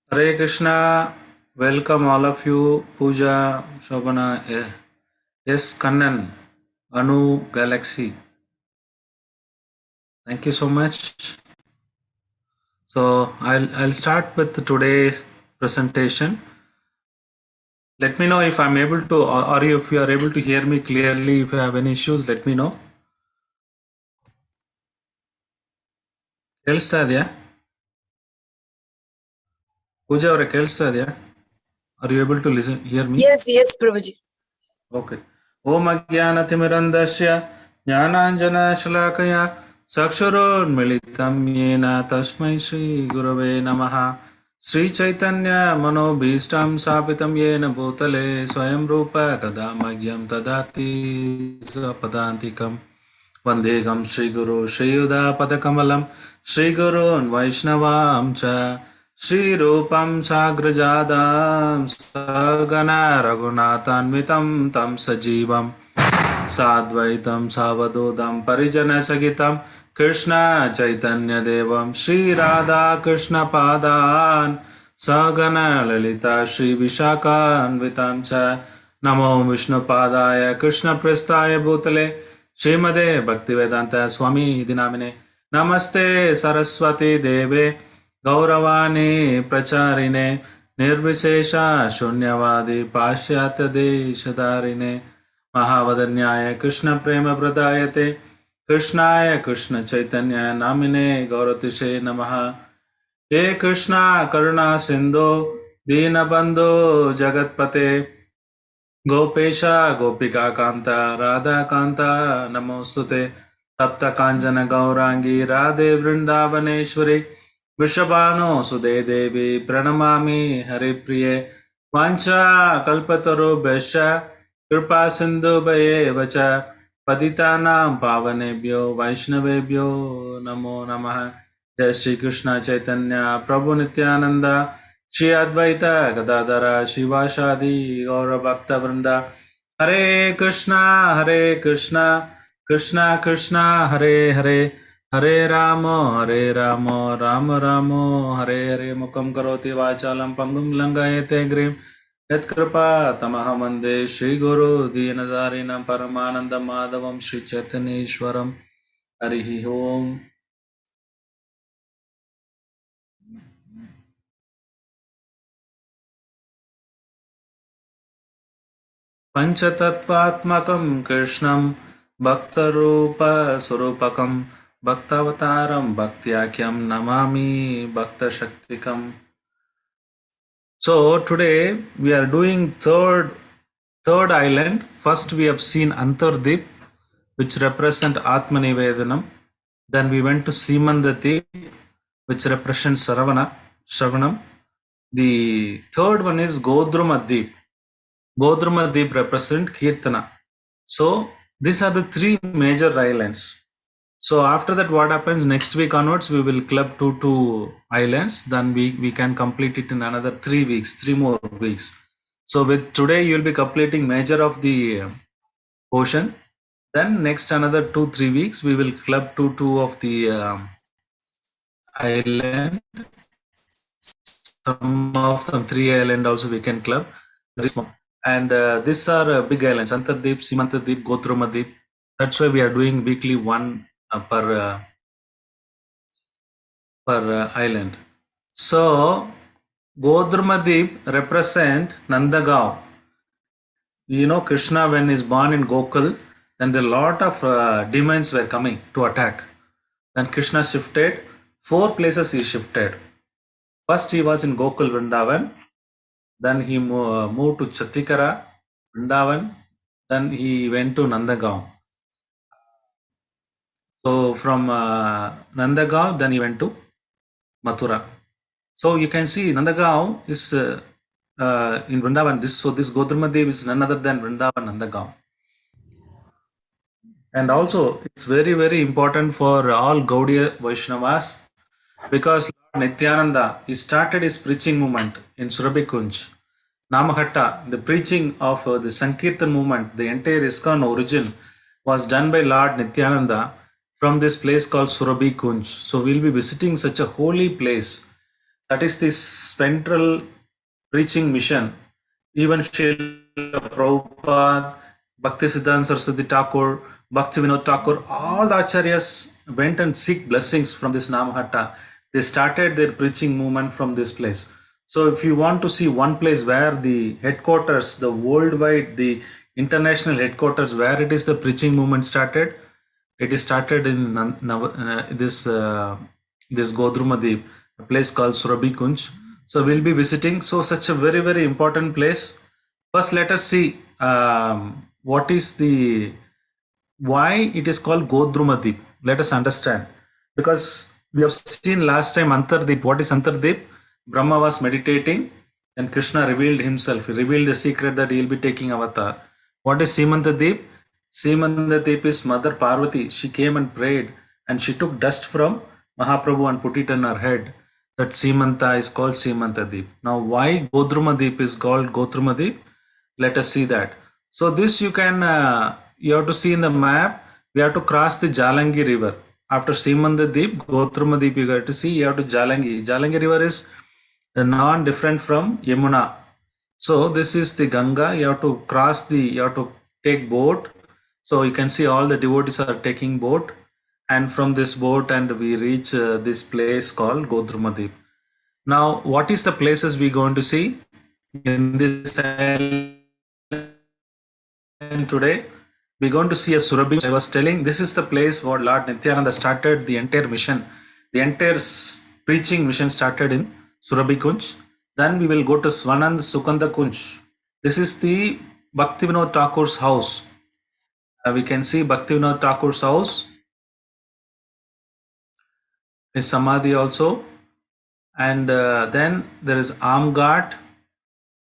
Hare Krishna, welcome all of you, Pooja, Shobana, yes, Kannan, Anu, Galaxy. Thank you so much. So I'll start with today's presentation. Let me know if I'm able to, or if you are able to hear me clearly. If you have any issues, let me know. ಕೇಳಿಸ್ತಾ ಇದೆಯಾ ಪೂಜಾ ಅವರೇ ಕೇಳಿಸ್ತಾ ಇದೆಯಾ are you able to listen hear me Yes, Prabhuji. Okay. Om Ajnanatimirandasya Jnananjana-shalakaya Saksharodmilitam Yena Tasmai Shri Gurave Namaha Sri Chaitanya Manobhishtam Sapitam Yena Bhutale Swayam Rupa Kadamagyam Tadati Sapadantikam Vandegam Shri Guru Shri Yuda Padakamalam Shri Gurun Vaishnavam Cha Shri Rupam Sagrajadam Sagana Raghunatanvitam Tam Sajivam Sadvaitam Savadodam Parijana Sagitam Krishna Chaitanya Devam Shri Radha Krishna Padan Sagana Lalita Shri Vishakhanvitam Cha Namo Vishnu Padaya Krishna Prasthaya Bhutale Srimade Bhaktivedanta Swami Dinamine Namaste Saraswati Deve Gauravani Pracharine Nirvishesha Shunyavadi Pashyatya Deshadarine Mahavadanyaya Krishna Prema Pradayate Krishnaya Krishna Chaitanya Namine Gauratishe Namaha He Krishna Karuna Sindhu Dinabandhu Jagatpate Gopesha Gopika Kanta Radha Kanta Namostute Tapta Kanjana Gaurangi Radhe Vrindavaneshwari Vrishabhano Sude Devi Pranamami Haripriye Vancha Kalpataru Besha Kripa Sindhu Bhaye Vacha Patitanam Pavanebhyo Vaishnavebhyo Namo Namaha Jai Shri Krishna Chaitanya Prabhu Nityananda Shri Advaita Gadadara Shivashadi Gaura Bhakta Vrinda Hare Krishna Krishna Krishna Hare Hare Hare Ramo Ramo Ramo Hare Hare Mukam Karoti Vachalam Pangum Langayate Grim Yat Kripa Tamaham Vande Shri Guru Dinadarina Paramananda Madhavam Shri Chaitaneshwaram Harihi Om Panchatattvatmakam Krishnam Bhaktarupa Surupakam Bhaktavataram Bhaktyakhyam Namami Bhakta Shaktikam. So today we are doing third island. First we have seen Antardvip, which represent Atmanivedanam. Then we went to Simandadvip, which represents Shravanam. The third one is GodrumaDvip. GodrumaDvip represent Kirtana. So these are the three major islands. So after that, what happens next week onwards, we will club two islands. Then we can complete it in another 3 weeks, 3 more weeks. So with today, you will be completing major of the portion. Then next another 2-3 weeks, we will club two of the island. Some of them 3 island also we can club. And these are big islands: Antardvip, Simantardvip, GodrumaDvip. That's why we are doing weekly one per island. So GodrumaDvip represent Nandagaon. You know, Krishna, when he's born in Gokul, then the lot of demons were coming to attack. Then Krishna shifted 4 places. He shifted. First he was in Gokul Vrindavan. Then he moved to Chatikara Vrindavan. Then he went to Nandagaon. So from Nandagaon, then he went to Mathura. So you can see Nandagaon is in Vrindavan. This GodrumaDvip is none other than Vrindavan Nandagaon. And also it's very, very important for all Gaudiya Vaishnavas, because Lord Nityananda, he started his preaching movement in Surabhi Kunj, Namahatta. The preaching of the Sankirtan movement, the entire ISKCON origin was done by Lord Nityananda from this place called Surabhi Kunj. So we'll be visiting such a holy place. That is the central preaching mission. Even Srila Prabhupada, Bhaktisiddhanta Saraswati Thakur, Bhaktivinoda Thakur, all the acharyas went and seek blessings from this Namahatta. They started their preaching movement from this place. So if you want to see one place where the headquarters, the worldwide, the international headquarters, where it is the preaching movement started, it is started in this GodrumaDvip, a place called Surabhi Kunj. So we'll be visiting. So such a very, very important place. First, let us see what is the why it is called GodrumaDvip. Let us understand, because we have seen last time Antardip. What is Antardip? Brahma was meditating and Krishna revealed himself. He revealed the secret that he will be taking avatar. What is Simantadip? Simantadip is Mother Parvati. She came and prayed and she took dust from Mahaprabhu and put it on her head. That Simanta is called Simantadip. Now, why GodrumaDvip is called GodrumaDvip? Let us see that. So this you can, you have to see in the map, we have to cross the Jalangi river. After Simantadip, GodrumaDvip you got to see, you have to Jalangi. Jalangi river is non-different from Yamuna. So this is the Ganga, you have to cross the, you have to take boat. So you can see all the devotees are taking boat, and from this boat and we reach this place called GodrumaDvip. Now, what is the places we going to see in this island today? We're going to see a Surabhi. I was telling, this is the place where Lord Nityananda started the entire mission. The entire preaching mission started in Surabhi Kunj. Then we will go to Swanand Sukanda Kunj. This is the Bhaktivinoda Thakur's house. We can see Bhaktivinoda Thakur's house. His Samadhi also. And then there is Amghat,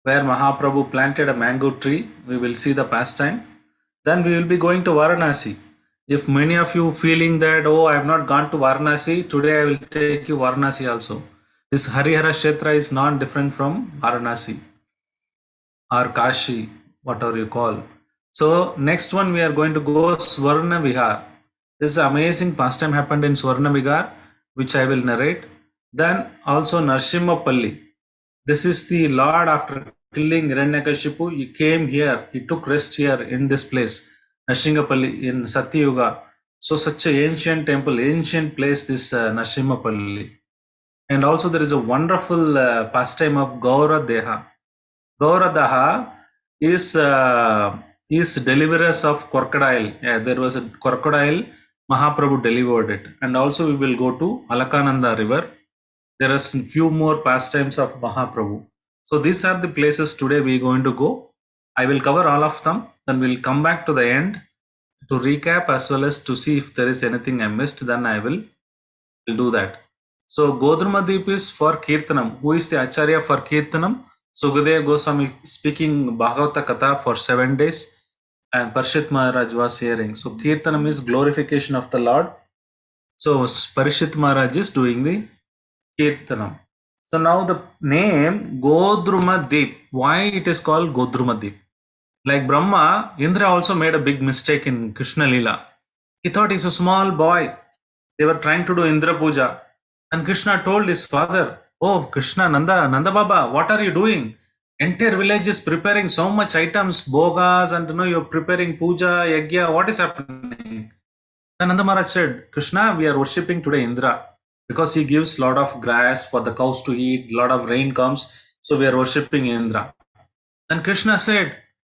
where Mahaprabhu planted a mango tree. We will see the pastime. Then we will be going to Varanasi. If many of you feeling that, oh, I have not gone to Varanasi, today I will take you Varanasi also. This Harihara Kshetra is not different from Varanasi or Kashi, whatever you call. So next one we are going to go Swarna Vihar. This is amazing pastime happened in Swarna Vihar, which I will narrate. Then also Narsimhapalli. This is the Lord after killing Hiranyakashipu. He came here. He took rest here in this place, Narsimhapalli in Satyuga. So such an ancient temple, ancient place, this Narsimhapalli. And also there is a wonderful pastime of Gaura Deha. Gaura Deha is deliverers of crocodile. Yeah, there was a crocodile. Mahaprabhu delivered it. And also we will go to Alakananda river. There are few more pastimes of Mahaprabhu. So these are the places today we are going to go. I will cover all of them. Then we'll come back to the end to recap as well as to see if there is anything I missed. Then I will do that. So GodrumaDvip is for Kirtanam. Who is the Acharya for Kirtanam? Sukadeva Goswami speaking Bhagavata Katha for 7 days, and Parishit Maharaj was hearing. So Kirtanam is glorification of the Lord. So Parishit Maharaj is doing the Kirtanam. So now the name GodrumaDvip. Why it is called GodrumaDvip? Like Brahma, Indra also made a big mistake in Krishna Leela. He thought he's a small boy. They were trying to do Indra Puja. And Krishna told his father, oh, Krishna, Nanda Baba, what are you doing? Entire village is preparing so much items, bogas, and you're preparing puja, yagya. What is happening? Then Nanda Maharaj said, Krishna, we are worshipping today Indra because he gives lot of grass for the cows to eat, lot of rain comes. So we are worshipping Indra. Then Krishna said,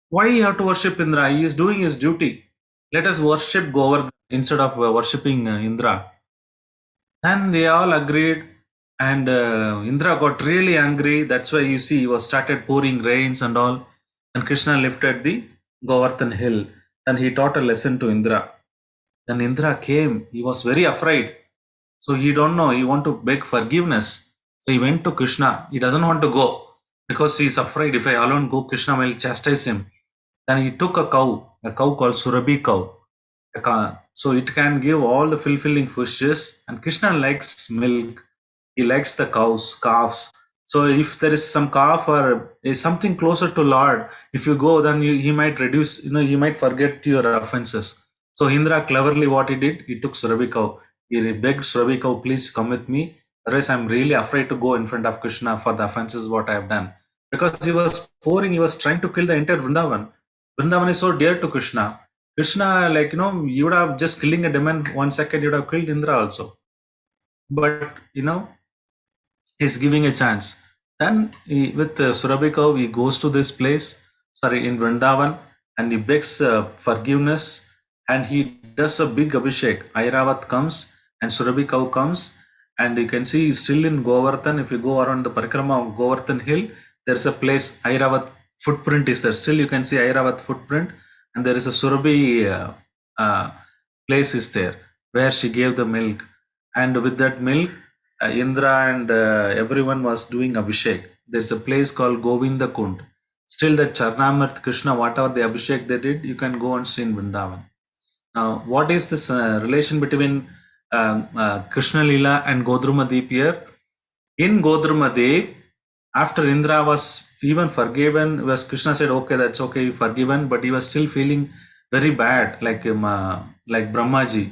why you have to worship Indra? He is doing his duty. Let us worship Govardhan instead of worshipping Indra. And they all agreed, and Indra got really angry. That's why you see he was started pouring rains and all. And Krishna lifted the Govardhan hill, and he taught a lesson to Indra. Then Indra came. He was very afraid. So he don't know. He want to beg forgiveness. So he went to Krishna. He doesn't want to go because he is afraid. If I alone go, Krishna will chastise him. Then he took a cow called Surabhi cow. So it can give all the fulfilling fishes, and Krishna likes milk. He likes the calves. So if there is some calf or is something closer to Lord, if you go, then he might reduce, he might forget your offenses. So Indra cleverly what he did, he took Surabhi cow. He begged Surabhi cow, please come with me. Otherwise, I'm really afraid to go in front of Krishna for the offenses what I have done. Because he was pouring, he was trying to kill the entire Vrindavan. Vrindavan is so dear to Krishna. Krishna, like, you would have just killing a demon 1 second, you would have killed Indra also. But, he's giving a chance. Then with Surabhi cow, he goes to this place, in Vrindavan, and he begs forgiveness, and he does a big abhishek. Airavat comes, and Surabhi cow comes, and you can see he's still in Govardhan. If you go around the parikrama of Govardhan hill, there's a place, Airavat footprint is there. Still you can see Airavat footprint, and there is a Surabhi place is there where she gave the milk, and with that milk, Indra and everyone was doing Abhishek. There's a place called Govinda Kund. Still, that Charnamrit Krishna, whatever the Abhishek they did, you can go and see in Vrindavan. Now, what is this relation between Krishna Lila and GodrumaDvip here? In GodrumaDvip, after Indra was even forgiven, was Krishna said, "Okay, that's okay, forgiven," but he was still feeling very bad, like Brahmaji.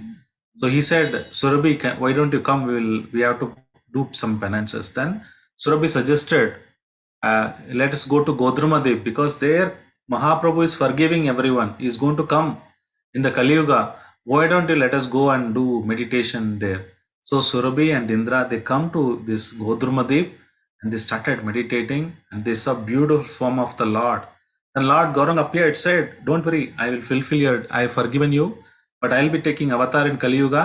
So he said, "Surabhi, why don't you come? We have to do some penances." Then Surabhi suggested, "Let us go to GodrumaDvip, because there Mahaprabhu is forgiving everyone. He is going to come in the Kali Yuga. Why don't you let us go and do meditation there?" So Surabhi and Indra, they come to this GodrumaDvip, and they started meditating, and they saw beautiful form of the Lord. And Lord Gaurang appeared, said, "Don't worry, I will fulfill I have forgiven you, but I'll be taking avatar in Kali Yuga,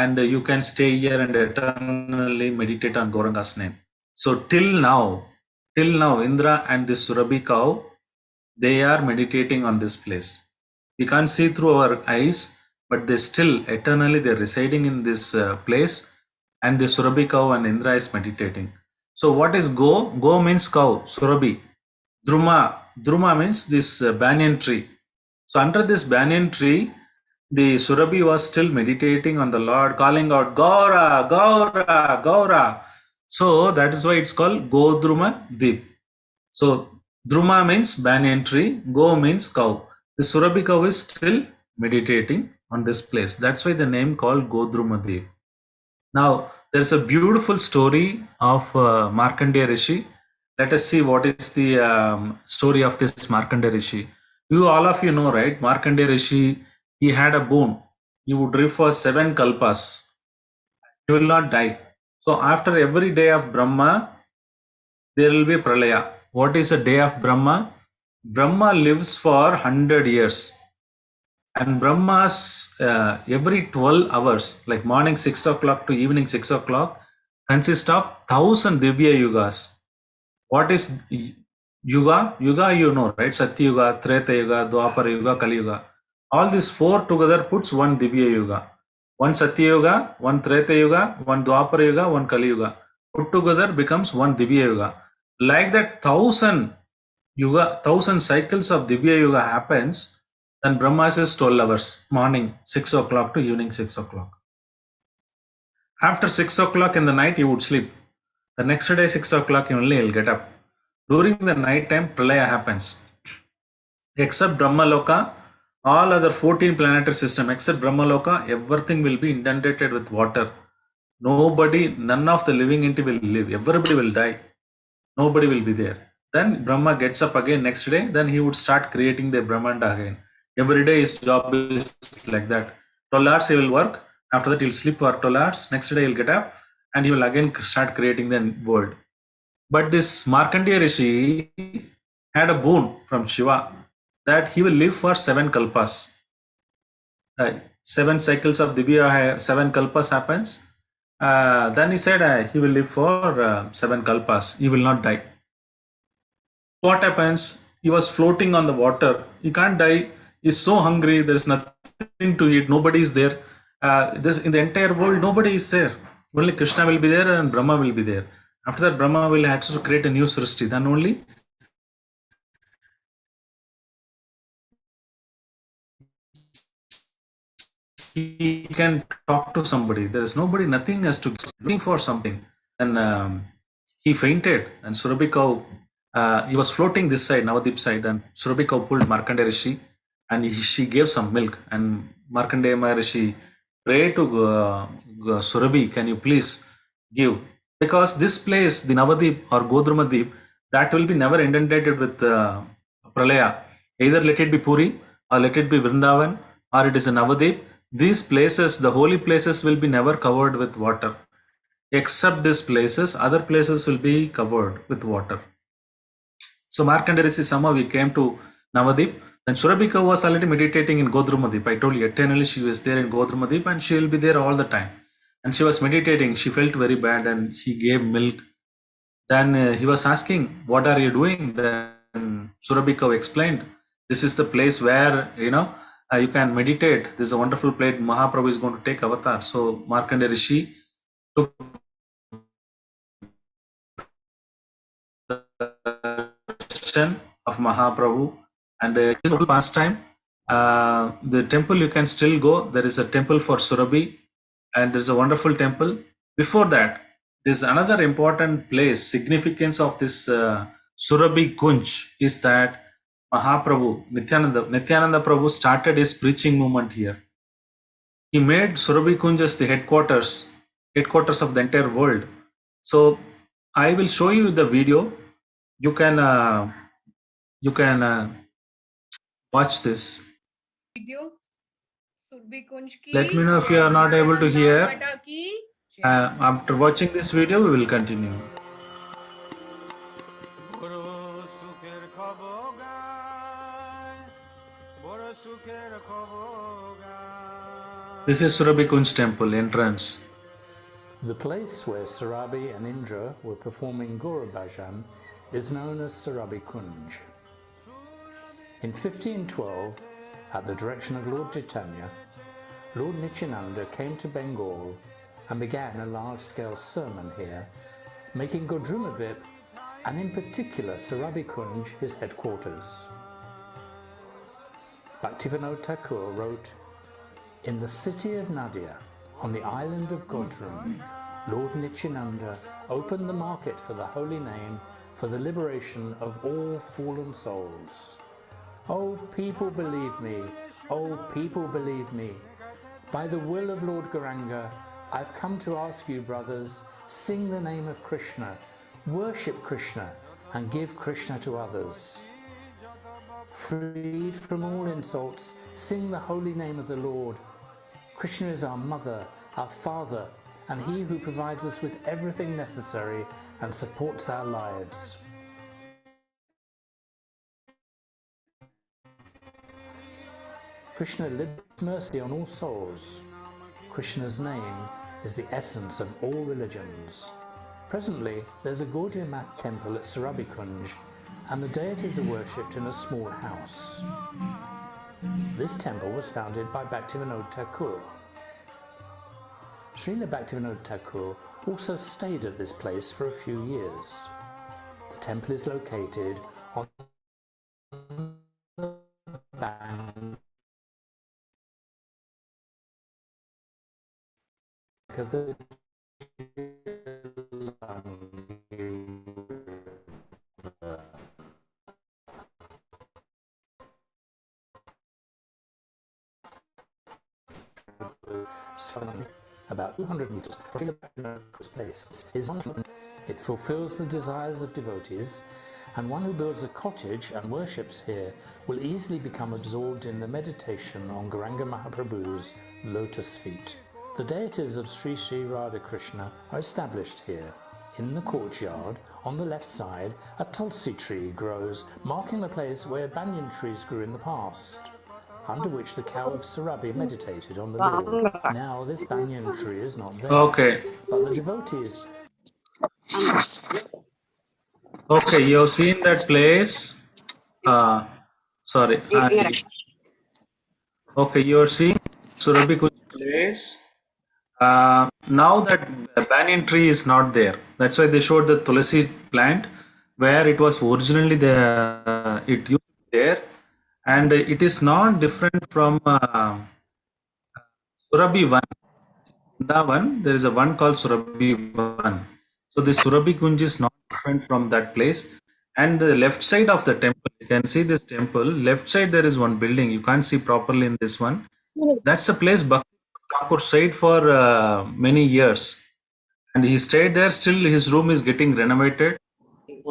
and you can stay here and eternally meditate on Gauranga's name." So till now, Indra and this Surabhi cow, they are meditating on this place. We can't see through our eyes, but they still eternally they're residing in this place, and the Surabhi cow and Indra is meditating. So what is go? Go means cow, Surabhi. Druma means this banyan tree. So under this banyan tree, the Surabhi was still meditating on the Lord, calling out, "Gaura, Gaura, Gaura." So that is why it's called GodrumaDvip. So Druma means banyan tree, Go means cow. The Surabhi cow is still meditating on this place. That's why the name called GodrumaDvip. Now, there's a beautiful story of Markandeya Rishi. Let us see what is the story of this Markandeya Rishi. All of you know, right? Markandeya Rishi, he had a boon. He would live for 7 kalpas. He will not die. So after every day of Brahma, there will be Pralaya. What is a day of Brahma? Brahma lives for 100 years. And Brahma's every 12 hours, like morning 6 o'clock to evening 6 o'clock, consists of 1,000 Divya Yugas. What is Yuga? Yuga, you know, right? Satya Yuga, Treta Yuga, Dwapara Yuga, Kali Yuga. All these 4 together puts one Divya Yuga. One Satya Yuga, one Treta Yuga, one Dwapara Yuga, one Kali Yuga. Put together becomes one Divya Yuga. Like that 1,000 cycles of Divya Yuga happens, then Brahma is 12 hours, morning 6 o'clock to evening 6 o'clock. After 6 o'clock in the night, he would sleep. The next day, 6 o'clock, only he'll get up. During the night time, Pralaya happens. Except Brahmaloka, all other 14 planetary system, except Brahmaloka, everything will be inundated with water. None of the living entity will live. Everybody will die. Nobody will be there. Then Brahma gets up again next day, then he would start creating the Brahmanda again. Every day his job is like that. 12 hours he will work, after that he'll sleep for 12 hours, next day he'll get up and he will again start creating the world. But this Markandeya Rishi had a boon from Shiva that he will live for 7 kalpas. 7 cycles of Divya, 7 kalpas happens. Then he said he will live for 7 kalpas. He will not die. What happens? He was floating on the water. He can't die. He's so hungry. There's nothing to eat. Nobody is there. In the entire world, nobody is there. Only Krishna will be there and Brahma will be there. After that, Brahma will have to create a new Srishti. Then only he can talk to somebody. There is nobody, nothing has to looking for something. And he fainted, and Surabhi cow, he was floating this side, Navadip side, and Surabhi cow pulled Markandeya Rishi, and she gave some milk, and Markandeya Rishi prayed to Surabhi, "Can you please give, because this place, the Navadip or GodrumaDvip, that will be never inundated with pralaya. Either let it be Puri or let it be Vrindavan or it is a Navadip. These places, the holy places, will be never covered with water. Except these places, other places will be covered with water. So Markandeya Rishi, somehow we came to Navadip. And Surabhika was already meditating in GodrumaDvip. I told you, eternally she was there in GodrumaDvip and she will be there all the time. And she was meditating. She felt very bad and he gave milk. Then he was asking, "What are you doing?" Then Surabhika explained, "This is the place where you can meditate. This is a wonderful place. Mahaprabhu is going to take avatar." So Markandeya Rishi took of Mahaprabhu, and his whole pastime. The temple you can still go. There is a temple for Surabhi, and there's a wonderful temple. Before that, there's another important place. Significance of this Surabhi Kunj is that Mahaprabhu Nityananda Prabhu started his preaching movement here. He made Surabhi Kunj as the headquarters of the entire world. So I will show you the video. You can watch this. Video. Surabhi Kunj ki. Let me know if you are not able to hear. After watching this video, we will continue. This is Surabhi Kunj temple entrance. The place where Surabhi and Indra were performing Gora Bhajan is known as Surabhi Kunj. In 1512, at the direction of Lord Chaitanya, Lord Nityananda came to Bengal and began a large-scale sermon here, making GodrumaDvip, and in particular Surabhi Kunj, his headquarters. Bhaktivinoda Thakur wrote, "In the city of Nadia, on the island of Godrum, Lord Nityananda opened the market for the holy name for the liberation of all fallen souls. Oh, people believe me, oh, people believe me. By the will of Lord Gauranga, I've come to ask you, brothers, sing the name of Krishna, worship Krishna, and give Krishna to others. Freed from all insults, sing the holy name of the Lord. Krishna is our mother, our father, and he who provides us with everything necessary and supports our lives. Krishna liberates mercy on all souls. Krishna's name is the essence of all religions. Presently, there's a Gaudiya Math temple at Surabhi Kunj, and the deities are worshipped in a small house. This temple was founded by Bhaktivinoda Thakur. Srila Bhaktivinoda Thakur also stayed at this place for a few years. The temple is located on the bank of the about 200 meters from Srila place is it fulfills the desires of devotees, and one who builds a cottage and worships here will easily become absorbed in the meditation on Gauranga Mahaprabhu's lotus feet. The deities of Sri Sri Radha Krishna are established here. In the courtyard, on the left side, a tulsi tree grows, marking the place where banyan trees grew in the past, under which the cow of Surabhi meditated on the Lord. Now this banyan tree is not there. Okay. But the devotees... Okay, you have seen that place. Sorry. Okay, you are seeing Surabhi Kunj place. Now that banyan tree is not there. That's why they showed the tulsi plant where it was originally there. It used to be there, and it is not different from Surabhi one. Vrindavan, there is a one called Surabhi one. So this Surabhi Kunj is not different from that place. And the left side of the temple, you can see this temple. Left side there is one building. You can't see properly in this one. That's a place Bhakti Thakur stayed for many years. and he stayed there. Still, his room is getting renovated.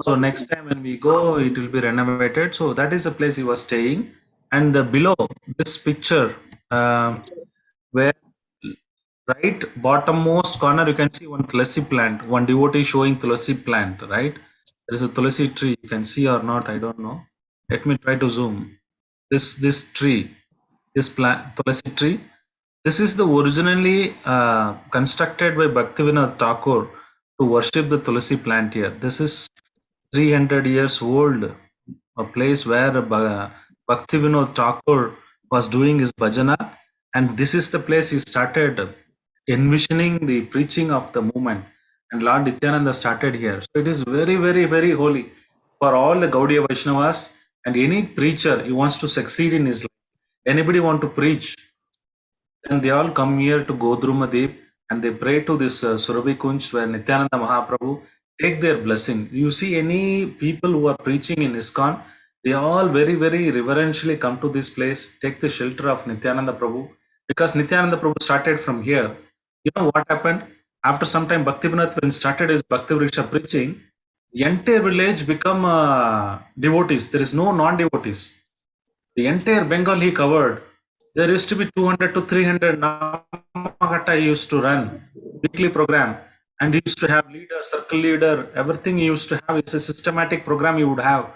So next time when we go, it will be renovated. So that is the place he was staying. And below this picture, where right bottommost corner, you can see one tulsi plant, one devotee showing tulsi plant, right? There is a tulsi tree. You can see or not, I don't know. Let me try to zoom. This tree, this plant, tulsi tree. This is the originally constructed by Bhaktivinoda Thakur to worship the tulsi plant here. This is 300 years old, a place where Bhaktivinoda Thakur was doing his bhajana, and this is the place he started envisioning the preaching of the movement. And Lord Nityananda started here. So it is very, very, very holy for all the Gaudiya Vaishnavas and any preacher who wants to succeed in his life. Anybody want to preach, and they all come here to GodrumaDvip and they pray to this Surabhi Kunj where Nityananda Mahaprabhu take their blessing. You see any people who are preaching in ISKCON, they all very, very reverentially come to this place, take the shelter of Nityananda Prabhu, because Nityananda Prabhu started from here. You know what happened? After some time, Bhaktivinoda, when started his Bhakti Vriksha preaching, the entire village become devotees. There is no non-devotees. The entire Bengal he covered. There used to be 200 to 300 Namagata used to run weekly program, and he used to have leader, circle leader, everything he used to have. It's a systematic program he would have.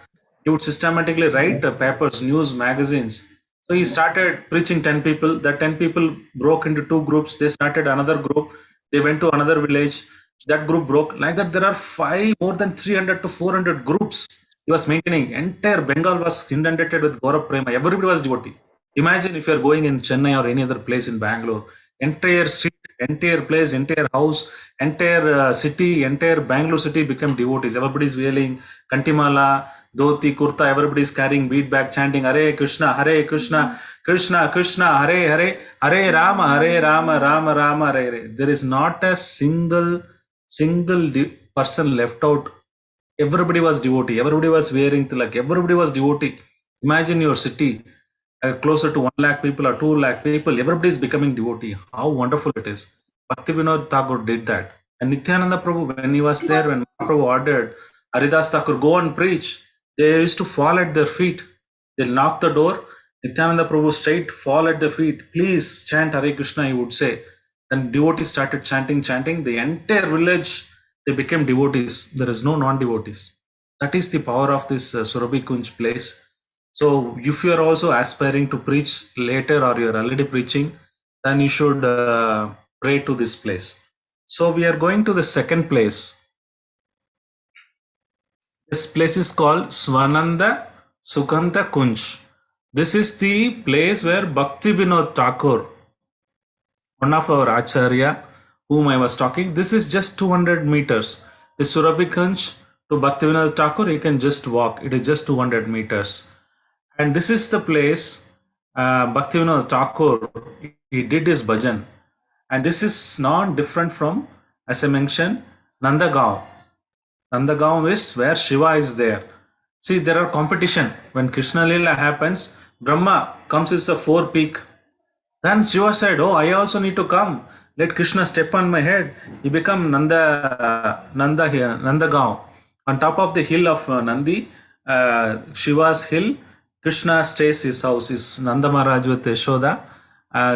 He would systematically write papers, news, magazines. So he started preaching 10 people. That 10 people broke into two groups. They started another group. They went to another village. That group broke. Like that, there are more than 300 to 400 groups he was maintaining. Entire Bengal was inundated with Gaurav Prema. Everybody was devotee. Imagine if you are going in Chennai or any other place in Bangalore, entire street, entire place, entire house, entire city, entire Bangalore city became devotees. Everybody is wearing Kantimala, dhoti, kurta, everybody is carrying bead bag, chanting Hare Krishna, Krishna Krishna, Hare Rama, Rama Rama, Hare Hare. There is not a single person left out. Everybody was devotee. Everybody was wearing tilak. Everybody was devotee. Imagine your city, closer to 1 lakh people or 2 lakh people. Everybody is becoming devotee. How wonderful it is. Bhaktivinoda Thakur did that. And Nityananda Prabhu, when he was there, when Mahaprabhu ordered Haridas Thakur, go and preach, they used to fall at their feet. They'll knock the door. Nityananda Prabhu straight fall at their feet. Please chant Hare Krishna, he would say. Then devotees started chanting. The entire village, they became devotees. There is no non-devotees. That is the power of this Surabhi Kunj place. So if you are also aspiring to preach later or you are already preaching, then you should pray to this place. So we are going to the second place. This place is called Swananda Sugandha Kunj. This is the place where Bhakti Vinod Thakur, one of our Acharya, whom I was talking, this is just 200 meters. The Surabhi Kunj to Bhaktivinoda Thakur, you can just walk. It is just 200 meters. And this is the place Bhaktivinoda Thakur, he did his bhajan. And this is not different from, as I mentioned, Nandagaon. Nandagaon is where Shiva is there. See, there are competition. When Krishna Lila happens, Brahma comes as a four peak. Then Shiva said, oh, I also need to come. Let Krishna step on my head. He become Nanda here, Nandagaon. On top of the hill of Nandi, Shiva's hill, Krishna stays his house, is Nanda Maharaj with Yashoda.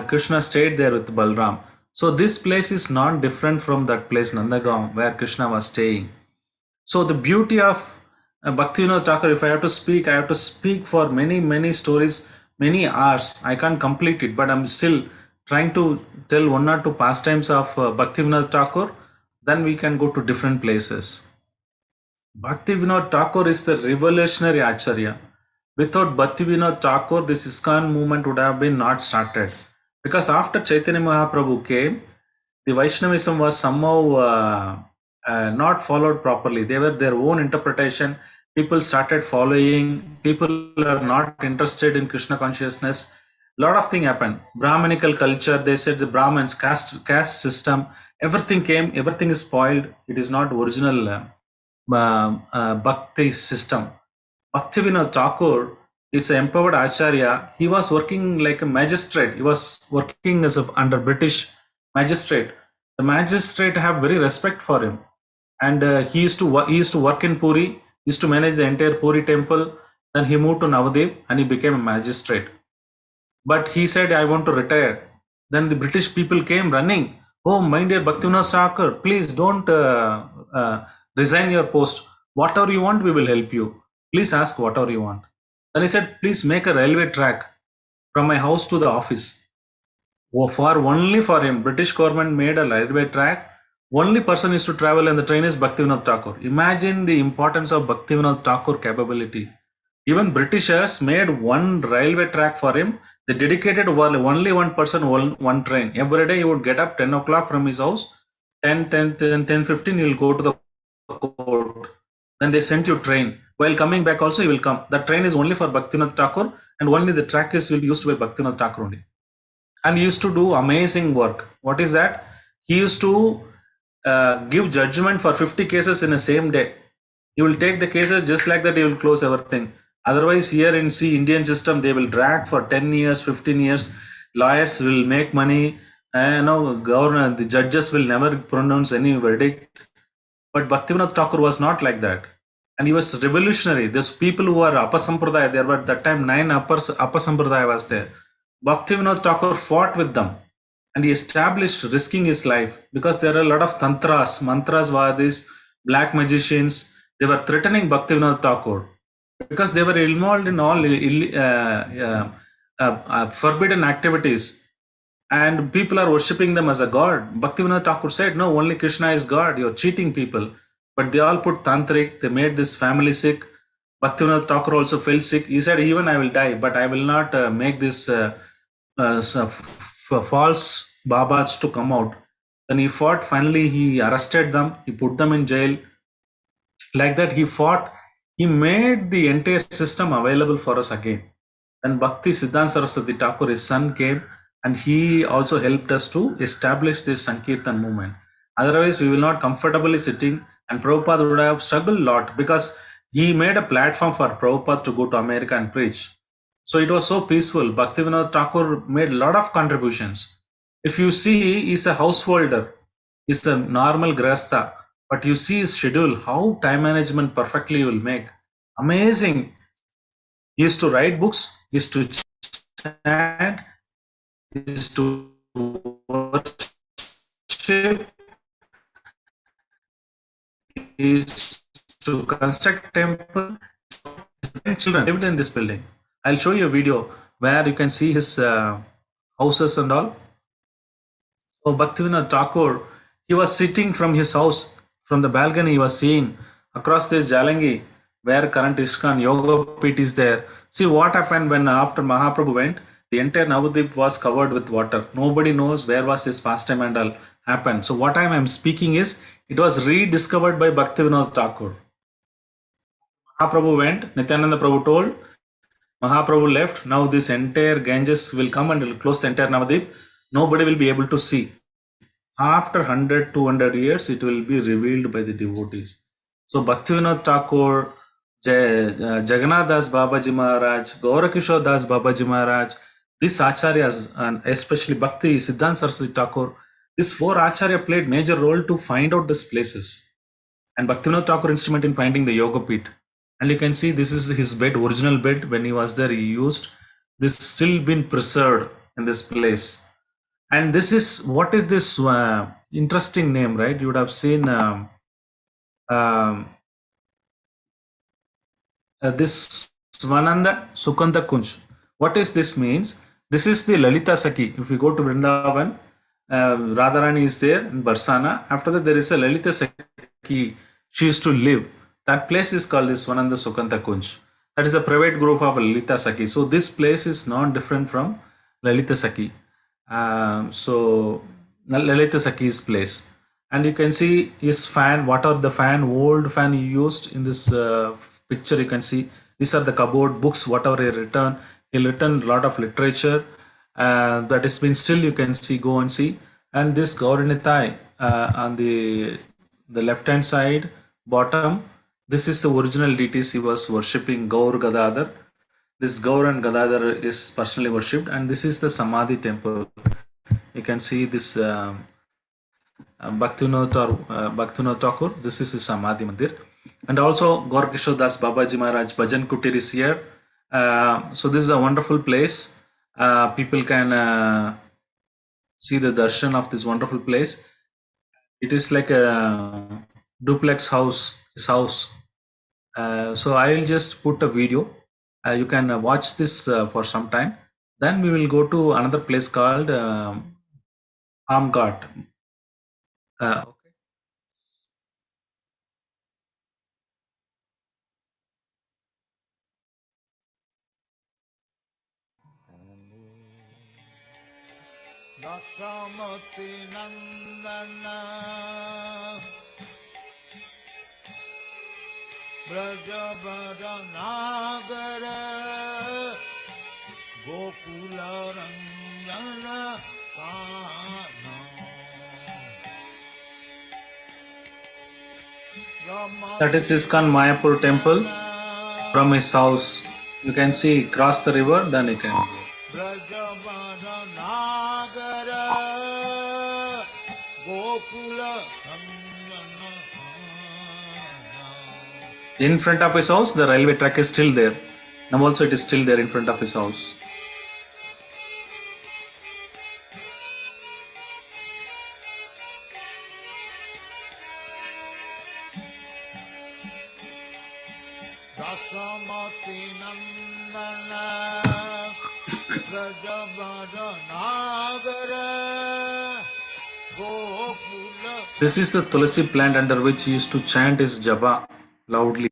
Krishna stayed there with Balram. So this place is not different from that place, Nandagaon, where Krishna was staying. So the beauty of Bhaktivinoda Thakur, if I have to speak, I have to speak for many stories, many hours. I can't complete it, but I'm still trying to tell one or two pastimes of Bhaktivinoda Thakur. Then we can go to different places. Bhaktivinoda Thakur is the revolutionary Acharya. Without Bhaktivinoda Thakur, this ISKCON movement would have been not started. Because after Chaitanya Mahaprabhu came, the Vaishnavism was somehow not followed properly. They were their own interpretation. People started following. People are not interested in Krishna consciousness. A lot of things happened. Brahmanical culture, they said the Brahmins, caste system, everything came, everything is spoiled. It is not original Bhakti system. Bhaktivinoda Thakur is an empowered Acharya. He was working like a magistrate. He was working as under British magistrate. The magistrate have very respect for him, and he used to work in Puri, used to manage the entire Puri temple. Then he moved to Navadvip and he became a magistrate. But he said, I want to retire. Then the British people came running. Oh, my dear Bhaktivinoda Thakur, please don't resign your post. Whatever you want, we will help you. Please ask whatever you want. Then he said, please make a railway track from my house to the office. Only for him, British government made a railway track. Only person is to travel in the train is Bhaktivinoda Thakur. Imagine the importance of Bhaktivinoda Thakur capability. Even Britishers made one railway track for him. They dedicated only one person, one train. Every day he would get up 10 o'clock from his house. 10:15, he will go to the court. Then they sent you train. While coming back also, he will come. The train is only for Bhaktivinoda Thakur, and only the track is will be used by Bhaktivinoda Thakur only. And he used to do amazing work. What is that? He used to give judgment for 50 cases in the same day. He will take the cases just like that. He will close everything. Otherwise, here in Indian system, they will drag for 10 years, 15 years. Lawyers will make money. Governor, the judges will never pronounce any verdict. But Bhaktivinoda Thakur was not like that. And he was revolutionary. Those people who were Apasampradaya, there were at that time 9 Apasampradaya was there. Bhaktivinoda Thakur fought with them and he established, risking his life, because there are a lot of tantras, mantras were these black magicians. They were threatening Bhaktivinoda Thakur because they were involved in all forbidden activities, and people are worshipping them as a god. Bhaktivinoda Thakur said, no, only Krishna is God, you're cheating people. But they all put tantric, they made this family sick. Bhaktivinoda Thakur also fell sick. He said, even I will die, but I will not make this false babas to come out. Then he fought. Finally, he arrested them. He put them in jail. Like that, he fought. He made the entire system available for us again. And Bhakti Siddhanta Saraswati Thakur, his son, came and he also helped us to establish this Sankirtan movement. Otherwise, we will not comfortably sitting, and Prabhupada would have struggled a lot because he made a platform for Prabhupada to go to America and preach. So it was so peaceful. Bhaktivinoda Thakur made a lot of contributions. If you see, he's a householder, he's a normal grasta, but you see his schedule, how time management perfectly will make. Amazing. He used to write books, he used to chant, he used to worship, he used to construct temple. Children lived in this building. I'll show you a video where you can see his houses and all. So Bhaktivinoda Thakur, he was sitting from his house, from the balcony he was seeing across this Jalangi, where current ISKCON Yoga Pit is there. See what happened when after Mahaprabhu went, the entire Navadvip was covered with water. Nobody knows where was this pastime and all happened. So what I'm speaking is, it was rediscovered by Bhaktivinoda Thakur. Mahaprabhu went, Nityananda Prabhu told, Mahaprabhu left, now this entire Ganges will come and will close the entire Navadvip. Nobody will be able to see. After 100, 200 years, it will be revealed by the devotees. So Bhaktivinoda Thakur, Jagannath Das Babaji Maharaj, Gaurakishore Das Babaji Maharaj, these acharyas, and especially Bhakti Siddhanta Saraswati Thakur, these four acharya played major role to find out these places. And Bhaktivinoda Thakur instrument in finding the Yoga Pit. And you can see this is his bed, original bed. When he was there, he used this, still been preserved in this place. And this is, what is this interesting name, right? You would have seen this Swananda Sukanda Kunj. What is this means? This is the Lalita Saki. If we go to Vrindavan, Radharani is there in Barsana. After that, there is a Lalita Saki. She used to live. That place is called this Swananda Sukanta Kunj. That is a private group of Lalita Saki. So this place is not different from Lalita Saki. So Lalita Saki's place. And you can see his fan, what are the fan, old fan he used in this picture. You can see these are the cupboard books, whatever he written. He written a lot of literature that has been still, you can see, go and see. And this Gauranitai on the left hand side, bottom, this is the original deities he was worshipping, Gaur Gadadhar. This Gaur and Gadadhar is personally worshipped, and this is the Samadhi temple. You can see this Bhaktivinoda Thakur. This is his Samadhi Mandir. And also Gorkishore Das Babaji Maharaj Bhajan Kutir is here. So this is a wonderful place. People can see the darshan of this wonderful place. It is like a duplex house, his house. So I'll just put a video. You can watch this for some time. Then we will go to another place called Amghat. Okay. Dasamati Nandana Brajabhadanagara Gokula Ranjana That is ISKCON Mayapur temple. From his house, you can see cross the river. Then you can. Brajabhadanagara Gokula In front of his house, the railway track is still there. Now also it is still there in front of his house. Dasamati Nandana Brajabhadanagara Gokula. This is the tulsi plant under which he used to chant his japa loudly.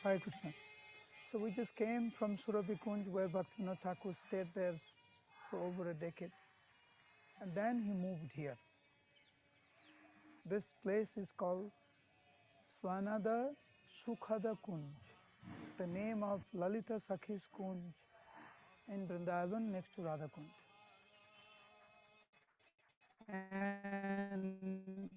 Hare Krishna. So we just came from Surabhi Kunj where Bhaktivinoda Thakur stayed there for over a decade. And then he moved here. This place is called Swanada Sukhada Kunj, the name of Lalita Sakhi's Kunj in Vrindavan next to Radha Kunj. And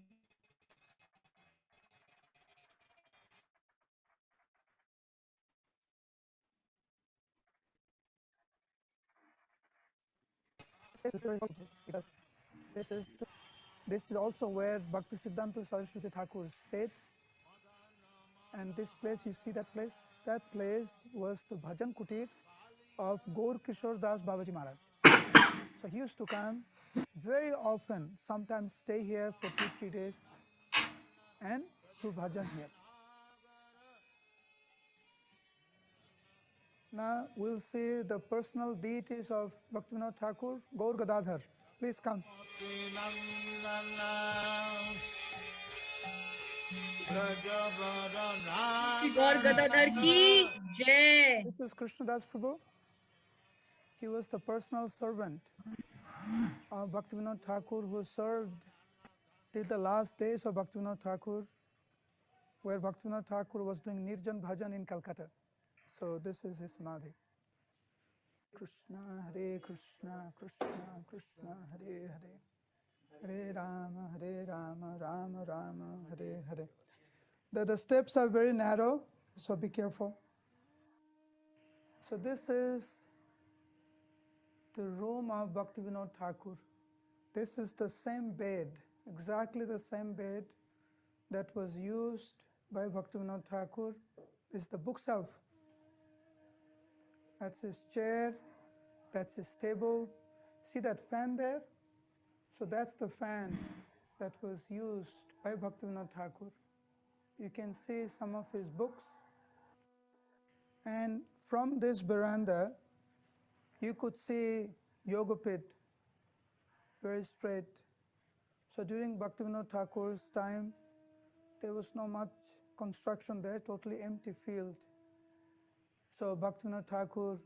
this is very important because this is also where Bhaktisiddhanta Saraswati Thakur stayed. And this place, you see that place? That place was the Bhajan Kutir of Gaur Kishore Das Babaji Maharaj. So he used to come very often, sometimes stay here for 2-3 days and do bhajan here. Now we'll see the personal deities of Bhaktivinoda Thakur, Gaur Gadadhar. Please come. Shri Gaur Gadadhar ki jai. This is Krishnadas Prabhu. He was the personal servant of Bhaktivinoda Thakur who served till the last days of Bhaktivinoda Thakur, where Bhaktivinoda Thakur was doing Nirjan Bhajan in Calcutta. So this is his Samadhi. Krishna, Hare Krishna, Krishna Krishna, Hare Hare, Hare Rama, Rama Rama, Hare Hare. The steps are very narrow, so be careful. So this is the room of Bhaktivinoda Thakur. This is the same bed, exactly the same bed that was used by Bhaktivinoda Thakur. This is the bookshelf. That's his chair, that's his table. See that fan there? So that's the fan that was used by Bhaktivinoda Thakur. You can see some of his books. And from this veranda, you could see Yogapit, very straight. So during Bhaktivinoda Thakur's time, there was no much construction there, totally empty field. So Bhaktivinoda Thakur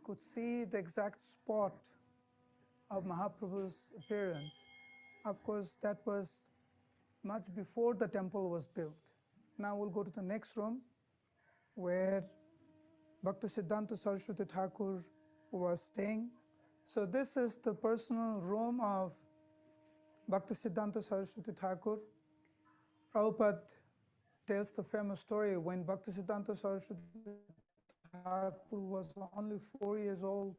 could see the exact spot of Mahaprabhu's appearance. Of course, that was much before the temple was built. Now we'll go to the next room where Bhaktisiddhanta Saraswati Thakur was staying. So this is the personal room of Bhaktisiddhanta Saraswati Thakur. Prabhupada tells the famous story when Bhaktisiddhanta Saraswati Thakur was only 4 years old.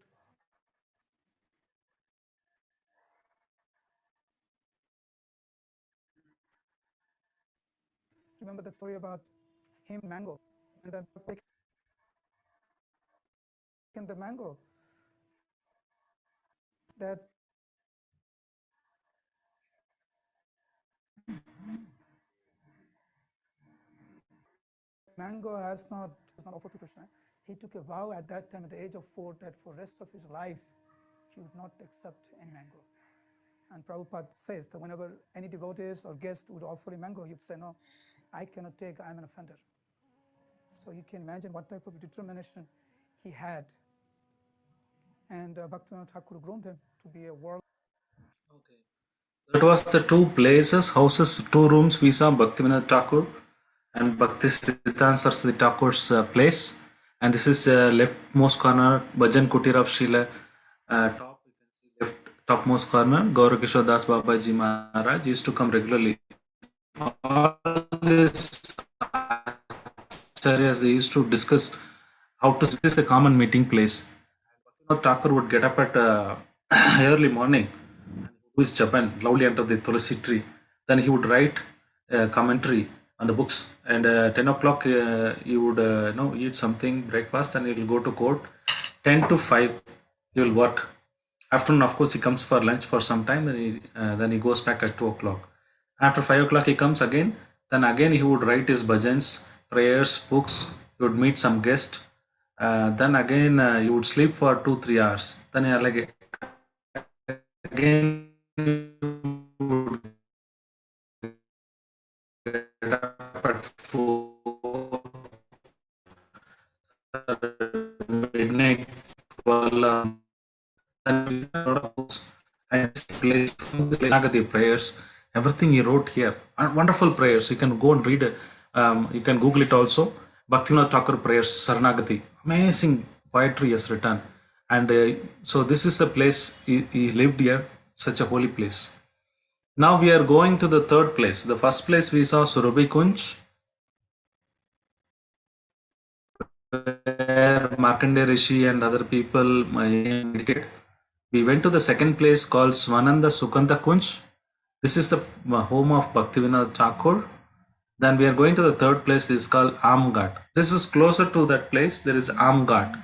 Remember the story about him mango, and then taken the mango that mango was not offered to Krishna. He took a vow at that time at the age of 4 that for rest of his life he would not accept any mango. And Prabhupada says that whenever any devotees or guest would offer a mango, he'd say, no, I cannot take, I'm an offender. So you can imagine what type of determination he had. And Bhaktivinoda Thakur groomed him to be a world. Okay. That was the two places, houses, two rooms we saw Bhaktivinoda Thakur and Bhakti Siddhanta Saraswati Thakur's place. And this is leftmost corner, Bhajan Kutir of Srila. Top, you can see left topmost corner, Gaurakishore Das Babaji Maharaj used to come regularly. All these areas they used to discuss how to. This is a common meeting place. Thakur would get up at early morning and do his Japan loudly under the Tulsi tree. Then he would write a commentary on the books. And 10 o'clock he would eat something, breakfast, and he will go to court. 10 to 5 he will work. Afternoon, of course, he comes for lunch for some time. Then he goes back at 2 o'clock. After 5 o'clock he comes again. Then again he would write his bhajans, prayers, books. He would meet some guest. Then again you would sleep for 2-3 hours. Then like again you would get up at 4 midnight 12 and Nagati prayers, everything he wrote here, and wonderful prayers. You can go and read it. You can Google it also. Bhaktivinoda Thakur prayers, Saranagati, amazing poetry he has written. And so this is the place he lived here, such a holy place. Now we are going to the third place. The first place we saw Surabhi Kunj, where Markandeya Rishi and other people meditated. We went to the second place called Swananda Sukanta Kunj. This is the home of Bhaktivinoda Thakur. Then we are going to the third place is called Amghat. This is closer to that place. There is Amghat.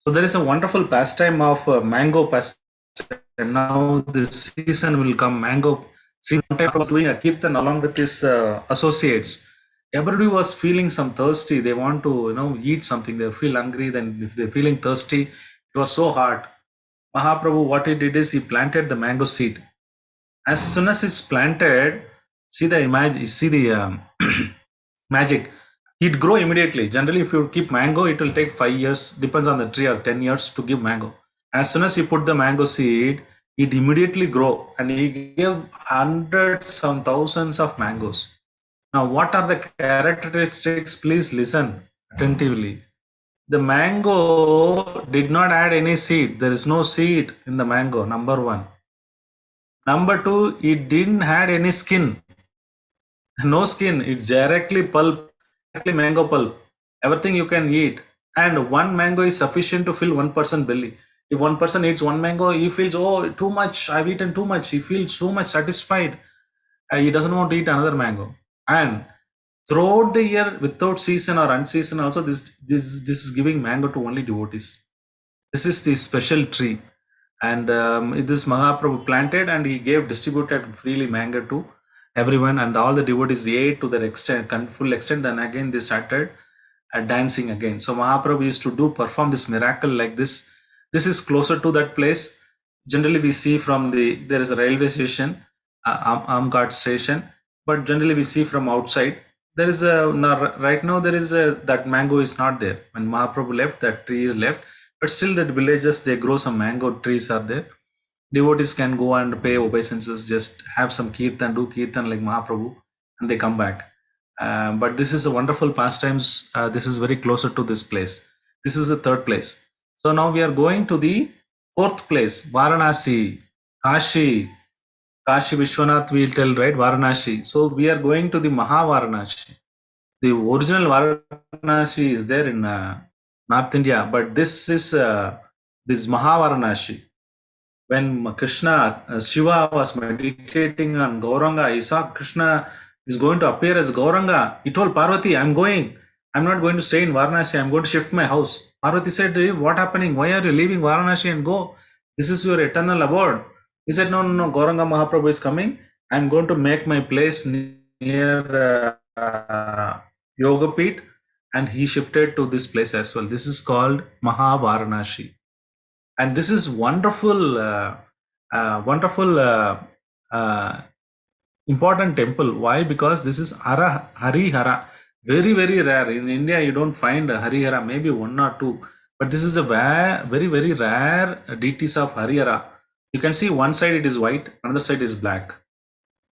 So there is a wonderful pastime of mango pastime. And now this season will come, mango season. Doing a kirtan along with his associates. Everybody was feeling some thirsty. They want to eat something. They feel hungry. Then if they're feeling thirsty, it was so hard. Mahaprabhu, what he did is he planted the mango seed. As soon as it's planted, see the image, see the magic. It grow immediately. Generally, if you keep mango, it will take 5 years, depends on the tree, or 10 years to give mango. As soon as you put the mango seed, it immediately grow, and he gave hundreds and thousands of mangoes. Now, what are the characteristics? Please listen attentively. The mango did not add any seed. There is no seed in the mango, number one. Number two, it didn't add any skin. No skin. It's directly pulp, directly mango pulp. Everything you can eat. And one mango is sufficient to fill one person's belly. If one person eats one mango, he feels, oh, too much. I've eaten too much. He feels so much satisfied. He doesn't want to eat another mango. And throughout the year, without season or unseason, also this is giving mango to only devotees. This is the special tree, and this Mahaprabhu planted, and he distributed freely mango to everyone, and all the devotees ate to their extent, full extent. Then again they started dancing again. So Mahaprabhu used to perform this miracle like this. This is closer to that place. Generally, we see from there is a railway station, Amghat station, but generally we see from outside. There is right now there is that mango is not there. When Mahaprabhu left, that tree is left, but still that villages they grow some mango trees are there. Devotees can go and pay obeisances, just have some kirtan, do kirtan like Mahaprabhu, and they come back. But this is a wonderful pastimes. This is very closer to this place. This is the third place. So now we are going to the fourth place, Varanasi, Kashi. Kashi Vishwanath will tell, right? Varanasi. So we are going to the Mahavaranasi. The original Varanasi is there in North India. But this is this Mahavaranashi. When Krishna, Shiva was meditating on Gauranga, he saw Krishna is going to appear as Gauranga. He told Parvati, I'm going. I'm not going to stay in Varanasi. I'm going to shift my house. Parvati said, what happening? Why are you leaving Varanasi and go? This is your eternal abode. He said, no, no, no. Gauranga Mahaprabhu is coming. I'm going to make my place near Yoga Peeth. And he shifted to this place as well. This is called Mahavaranashi. And this is wonderful, wonderful, important temple. Why? Because this is Harihara. Very, very rare. In India, you don't find Harihara, maybe one or two. But this is a very, very rare deities of Harihara. You can see one side it is white, another side is black.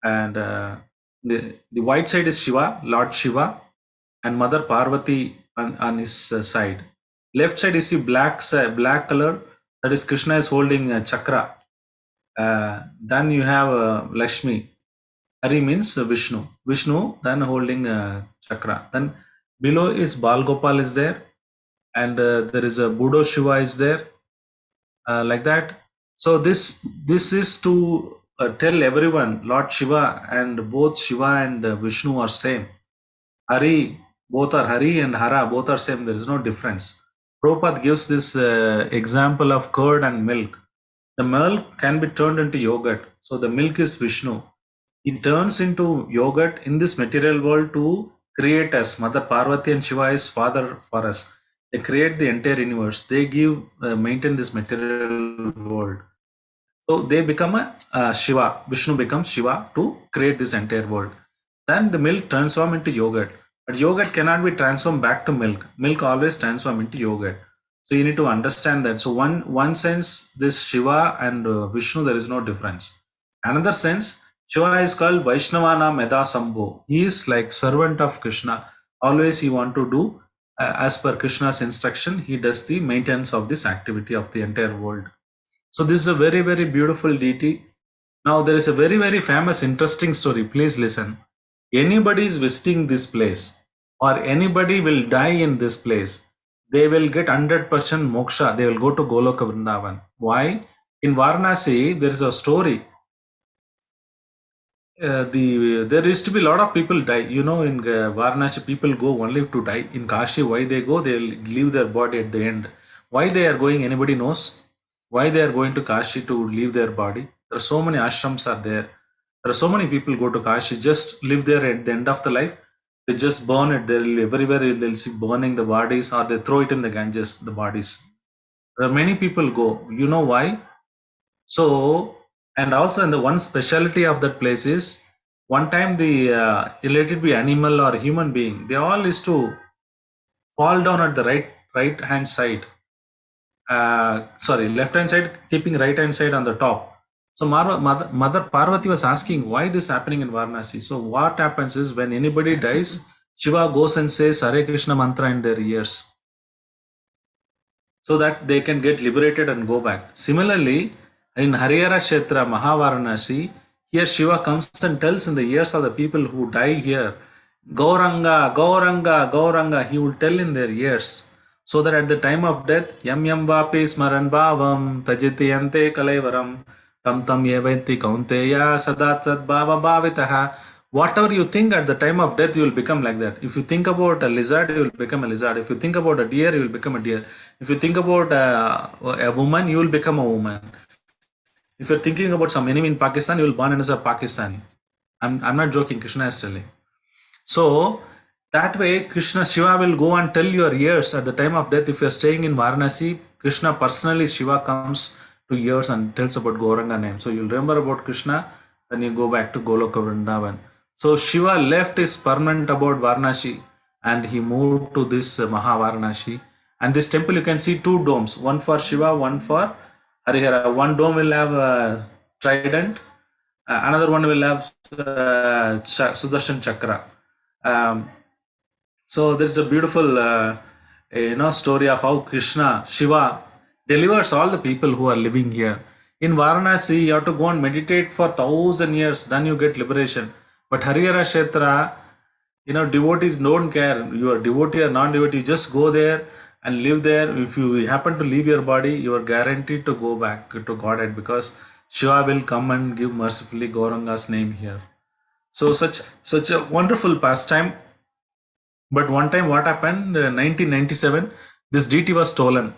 And the white side is Shiva, Lord Shiva, and Mother Parvati on his side. Left side is the black color, that is Krishna is holding a chakra. Then you have Lakshmi. Hari means Vishnu. Vishnu then holding a chakra. Then below is Bal Gopal is there, and there is a Buddha Shiva is there, like that. So this is to tell everyone Lord Shiva and both Shiva and Vishnu are same. Hari, both are Hari and Hara, both are same. There is no difference. Prabhupada gives this example of curd and milk. The milk can be turned into yogurt. So the milk is Vishnu. He turns into yogurt in this material world to create us. Mother Parvati and Shiva is father for us. They create the entire universe. They give, maintain this material world. So they become a Shiva. Vishnu becomes Shiva to create this entire world. Then the milk transforms into yogurt. But yogurt cannot be transformed back to milk. Milk always transforms into yogurt. So you need to understand that. So one sense, this Shiva and Vishnu, there is no difference. Another sense, Shiva is called Vaishnavana Meda Sambho. He is like servant of Krishna. Always he want to do, as per Krishna's instruction, he does the maintenance of this activity of the entire world. So this is a very, very beautiful deity. Now there is a very, very famous, interesting story. Please listen. Anybody is visiting this place or anybody will die in this place, they will get 100% moksha. They will go to Goloka Vrindavan. Why? In Varanasi, there is a story. There used to be a lot of people die. You know, in Varanasi, people go only to die. In Kashi, why they go? They will leave their body at the end. Why they are going? Anybody knows? Why they are going to Kashi to leave their body? There are so many ashrams are there. There are so many people go to Kashi, just live there at the end of the life. They just burn it. They'll everywhere they'll see burning the bodies, or they throw it in the Ganges, the bodies. There are many people go. You know why? So, and also in the one specialty of that place is, one time the let it be animal or human being, they all used to fall down at the right hand side. Left hand side, keeping right hand side on the top. So Mother Parvati was asking why this happening in Varanasi. So what happens is, when anybody dies, Shiva goes and says Hare Krishna mantra in their ears, so that they can get liberated and go back. Similarly, in Harihara Kshetra, Mahavaranasi, here Shiva comes and tells in the ears of the people who die here, Gauranga, Gauranga, Gauranga, he will tell in their ears, so that at the time of death, Yam Yam Vapi Smaran Bhavam, Tajiti Ante Kalaivaram, Tam Tam Yevaiti Kaunteya, Sadat Sat Bhava Bhavitaha. Whatever you think at the time of death, you will become like that. If you think about a lizard, you will become a lizard. If you think about a deer, you will become a deer. If you think about a woman, you will become a woman. If you're thinking about some enemy in Pakistan, you will born as a Pakistani. I'm not joking, Krishna is telling. So that way, Krishna, Shiva will go and tell your ears at the time of death. If you're staying in Varanasi, Krishna personally, Shiva comes to ears and tells about Gauranga name. So you'll remember about Krishna, then you go back to Goloka Vrindavan. So Shiva left his permanent abode Varanasi and he moved to this Mahavaranasi. And this temple, you can see two domes, one for Shiva, one for Harihara. One dome will have a trident, another one will have Sudarshan Chakra. So there's a beautiful story of how Krishna, Shiva, delivers all the people who are living here. In Varanasi, you have to go and meditate for 1,000 years, then you get liberation. But Harihara Kshetra, devotees don't care. You are devotee or non-devotee, you just go there and live there. If you happen to leave your body, you are guaranteed to go back to Godhead, because Shiva will come and give mercifully Gauranga's name here. So such a wonderful pastime. But one time, what happened? 1997, this deity was stolen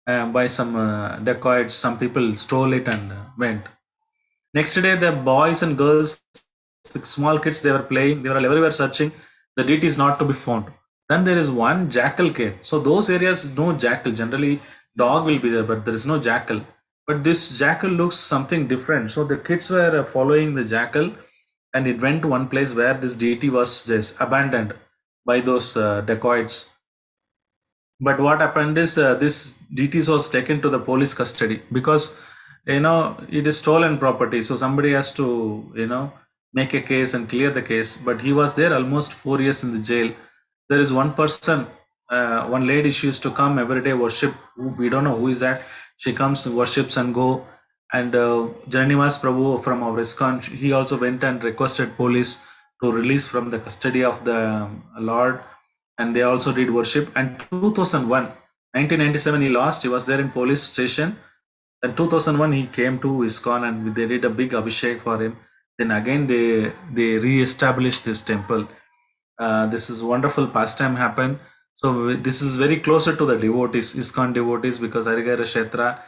by some dacoits. Some people stole it and went. Next day, the boys and girls, the small kids, they were playing. They were everywhere searching. The deity is not to be found. Then there is one jackal came. So those areas, no jackal. Generally, dog will be there, but there is no jackal. But this jackal looks something different. So the kids were following the jackal, and it went to one place where this deity was just abandoned by those dacoits. But what happened is, this DTs was taken to the police custody, because it is stolen property. So somebody has to make a case and clear the case. But he was there almost 4 years in the jail. There is one person, one lady, she used to come every day worship. We don't know who is that. She comes, worships and go. And Janivas Prabhu from our ISKCON, he also went and requested police to release from the custody of the Lord, and they also did worship. And 2001, 1997, he lost. He was there in police station. Then 2001, he came to ISKCON, and they did a big abhishek for him. Then again, they re-established this temple. This is wonderful pastime happened. So this is very closer to the devotees, ISKCON devotees, because Harigara Kshetra,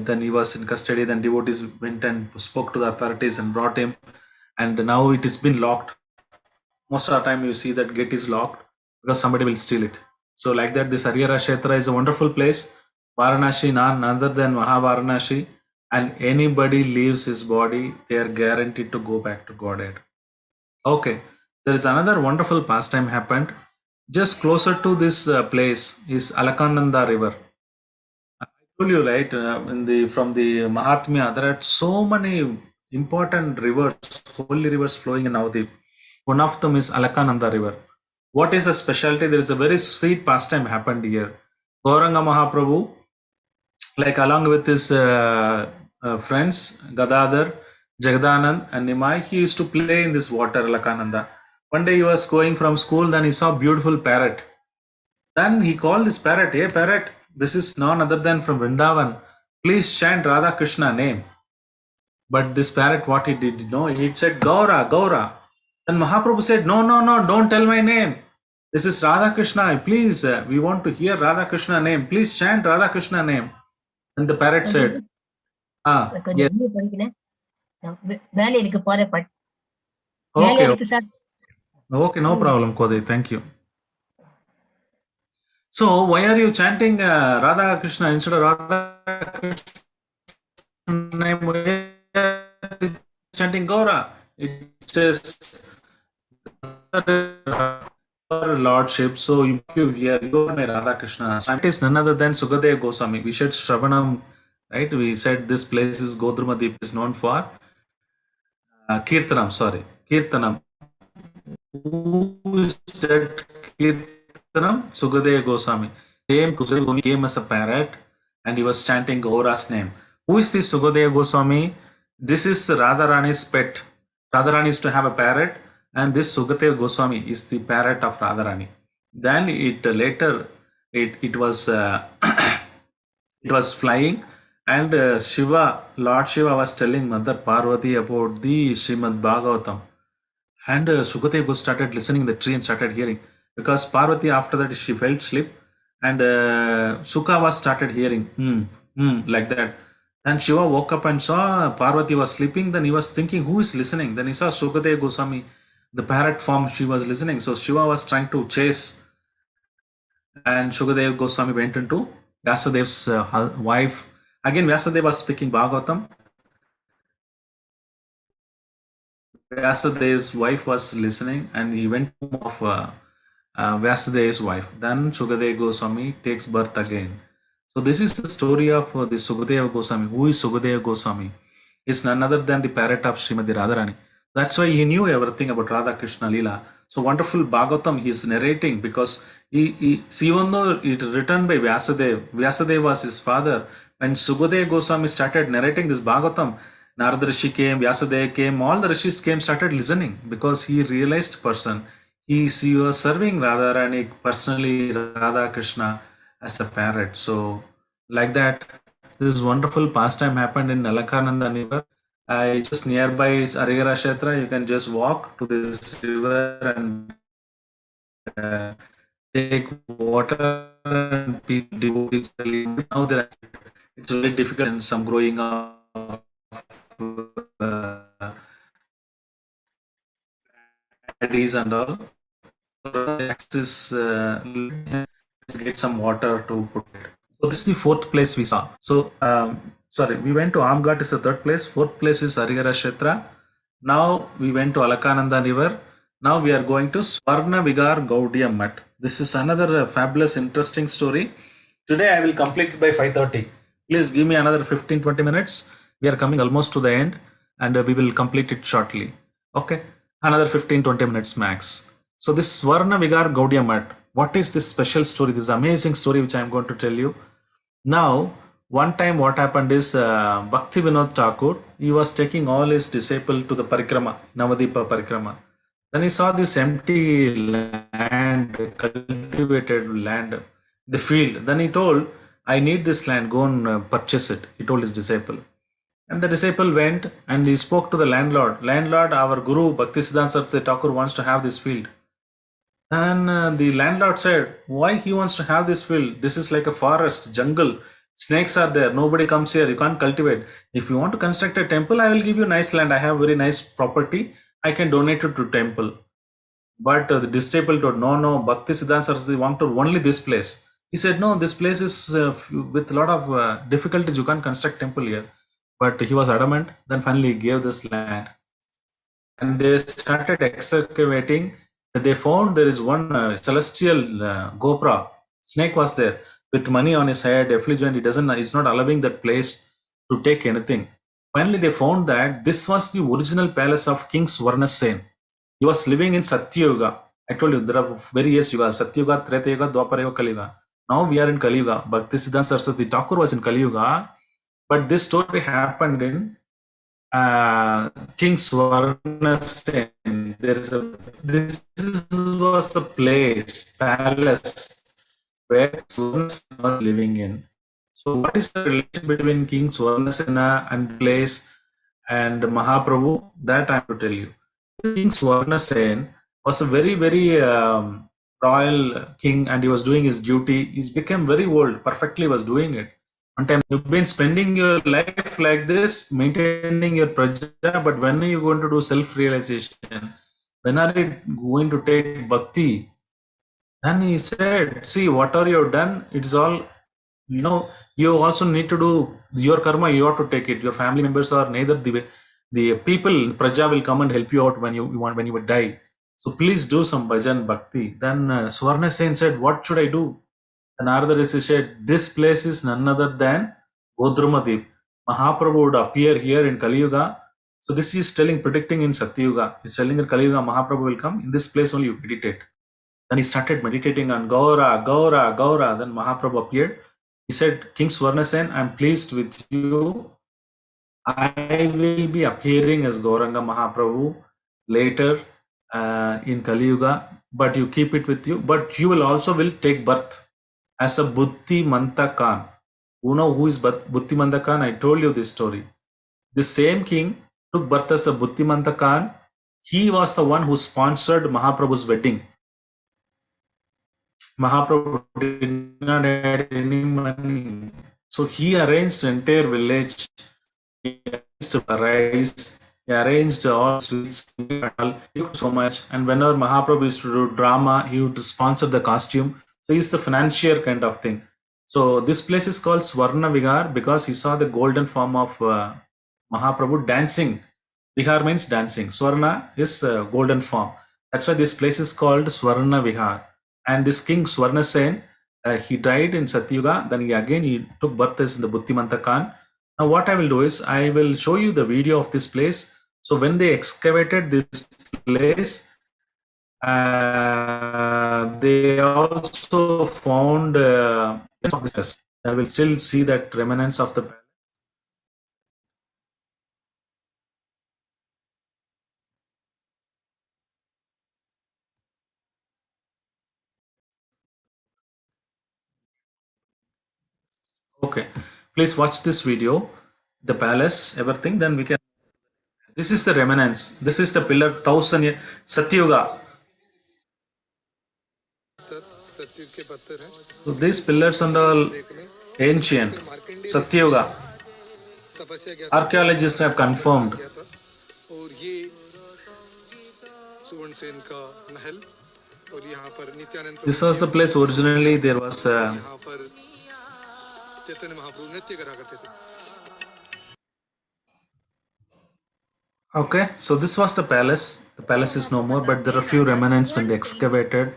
then he was in custody. Then devotees went and spoke to the authorities and brought him. And now it has been locked. Most of the time you see that gate is locked because somebody will steal it. So like that, this Harihara Kshetra is a wonderful place. Varanasi, none other than Mahavaranasi, and anybody leaves his body, they are guaranteed to go back to Godhead. Okay, there is another wonderful pastime happened. Just closer to this place is Alakananda River. I told you, right, from the Mahatmya, there are so many important rivers, holy rivers flowing in Navadvip. One of them is Alakananda River. What is the specialty? There is a very sweet pastime happened here. Gauranga Mahaprabhu, like along with his friends, Gadadhar, Jagadanand, and Nimai, he used to play in this water, Alakananda. One day he was going from school, then he saw a beautiful parrot. Then he called this parrot, "Hey parrot, this is none other than from Vrindavan. Please chant Radha Krishna name." But this parrot, what he did, he said, "Gaura, Gaura." Then Mahaprabhu said, "No, no, no, don't tell my name. This is Radha Krishna. Please, we want to hear Radha Krishna name. Please chant Radha Krishna name." And the parrot said, yes. Okay, no problem, Kode. Thank you. So, why are you chanting Radha Krishna instead of Radha Krishna name? Why are you chanting Gaura? It says Lordship. So, you hear Radha Krishna. So, it is none other than Sukadev Goswami. We said Shravanam, right? We said this place is GodrumaDvip is known for Kirtanam. Sorry, Kirtanam. Who is that Kirtanam? Sukadev Goswami. Same Goswami came as a parrot and he was chanting Gaura's name. Who is this Sukadev Goswami? This is Radharani's pet. Radharani used to have a parrot, and this Sukadev Goswami is the parrot of Radharani. Then it later it was it was flying, and Lord Shiva was telling Mother Parvati about the Srimad Bhagavatam. And Sukadev Goswami started listening the tree and started hearing, because Parvati after that she felt sleep, and Sukha was started hearing like that. And Shiva woke up and saw Parvati was sleeping. Then he was thinking, who is listening? Then he saw Sukadev Goswami, the parrot form, she was listening. So Shiva was trying to chase, and Sukadev Goswami went into Vyasadev's wife. Again, Vyasadeva was speaking Bhagavatam. Vyasadev's wife was listening, and he went of Vyasadev's wife. Then Sukadev Goswami takes birth again. So this is the story of the Sukadeva Goswami. Who is Sukadeva Goswami? Is none other than the parrot of Srimati Radharani. That's why he knew everything about Radha Krishna Leela. So wonderful Bhagavatam he is narrating, because even though it written by Vyasadeva, Vyasadeva was his father. When Sukadeva Goswami started narrating this Bhagavatam, Narada Rishi came, Vyasadeva came, all the rishis came, started listening, because he realized person. he was serving Radharani personally, Radha Krishna as a parrot. So like that, this wonderful pastime happened in Alakananda River. Just nearby Arigara Kshetra, you can just walk to this river and take water and people devotees. Now there, it's very difficult and some growing up paddies and all. Access, get some water to put it. So this is the fourth place we saw. So sorry, we went to Amghat is the third place. Fourth place is Harihara Kshetra. Now we went to Alakananda River. Now we are going to Swarna Vigar Gaudiya Mutt. This is another fabulous, interesting story. Today I will complete it by 5:30. Please give me another 15-20 minutes. We are coming almost to the end and we will complete it shortly. Okay, another 15-20 minutes max. So this Swarna Vigar Gaudiya Mutt. What is this special story? This amazing story which I am going to tell you. Now, one time what happened is Bhakti Vinod Thakur, he was taking all his disciples to the Parikrama, Navadipa Parikrama. Then he saw this empty land, cultivated land, the field. Then he told, I need this land, go and purchase it. He told his disciple. And the disciple went and he spoke to the landlord. Landlord, our Guru Bhaktisiddhanta Saraswati Thakur wants to have this field. And the landlord said, why he wants to have this field? This is like a forest, jungle. Snakes are there. Nobody comes here. You can't cultivate. If you want to construct a temple, I will give you nice land. I have very nice property. I can donate it to temple. But the disciple told, no, Bhakti Siddhanta Saraswati wanted only this place. He said, no, this place is with a lot of difficulties. You can't construct temple here. But he was adamant. Then finally he gave this land. And they started excavating. They found there is one celestial Gopra. Snake was there with money on his head, effulgent. He's not allowing that place to take anything. Finally, they found that this was the original palace of King Swarnasen. He was living in Satyuga. I told you there are various yugas: Satyuga, Treta Yuga, Dwapara Yuga, Kali Yuga. Now we are in Kali Yuga. Bhaktisiddhanta Saraswati Thakur was in Kali Yuga, but this story happened in King Swarnasen. This was the palace where Swarnasen was living in. So, what is the relation between King Swarnasena and place and Mahaprabhu? That I have to tell you. King Swarnasen was a very royal king, and he was doing his duty. He's become very old. Perfectly was doing it. One time you've been spending your life like this, maintaining your praja, but when are you going to do self-realization? When are you going to take bhakti? Then he said, see, whatever you've done, it's all, you also need to do your karma, you have to take it. Your family members are neither the people, praja will come and help you out when you would die. So please do some bhajan bhakti. Then Swarna Sen said, what should I do? And Narada Rishi said, this place is none other than GodrumaDvip. Mahaprabhu would appear here in Kali Yuga. So this is predicting in Satyuga. He's telling in Kali Yuga, Mahaprabhu will come. In this place only you meditate. Then he started meditating on Gaura, Gaura, Gaura. Then Mahaprabhu appeared. He said, King Swarnasen, I'm pleased with you. I will be appearing as Gauranga Mahaprabhu later in Kali Yuga, but you keep it with you. But you will take birth as a Buddhi Manta Khan. You know who is Buddhi Manta Khan? I told you this story. The same king took birth as a Buddhi Manta Khan. He was the one who sponsored Mahaprabhu's wedding. Mahaprabhu did not have any money. So he arranged the entire village. He arranged rice. He arranged all sweets. He could so much. And whenever Mahaprabhu used to do drama, he would sponsor the costume. So he's the financier kind of thing. So this place is called Swarna Vigar because he saw the golden form of Mahaprabhu dancing. Vihar means dancing. Swarna is golden form. That's why this place is called Swarna Vihar. And this king Swarnasen, he died in Satyuga. Then he took birth as the Buddhimanta Khan. Now what I will do is I will show you the video of this place. So when they excavated this place, they also found I will still see that remnants of the Okay, please watch this video, the palace, everything. Then we can. This is the remnants. This is the pillar 1000 year Satyuga. So these pillars and all ancient Satyuga. Archaeologists have confirmed. This was the place originally there was okay, so this was the palace. The palace is no more, but there are few remnants when they excavated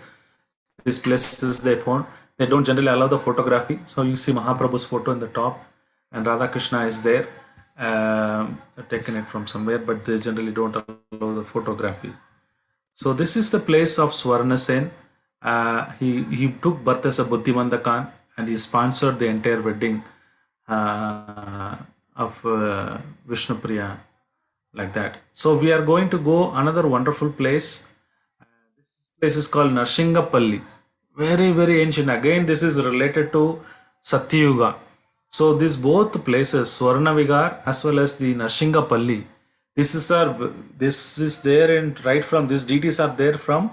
these places they found. They don't generally allow the photography. So you see Mahaprabhu's photo in the top, and Radha Krishna is there, taken it from somewhere, but they generally don't allow the photography. So this is the place of Swarnasen. He took birth as a Buddhimanda Khan, and he sponsored the entire wedding of Vishnupriya, like that. So we are going to go another wonderful place. This place is called Narshingapalli. Very, very ancient. Again, this is related to Satyuga. So these both places, Swarnavigar as well as the Narshingapalli, this is there, and right from these deities are there from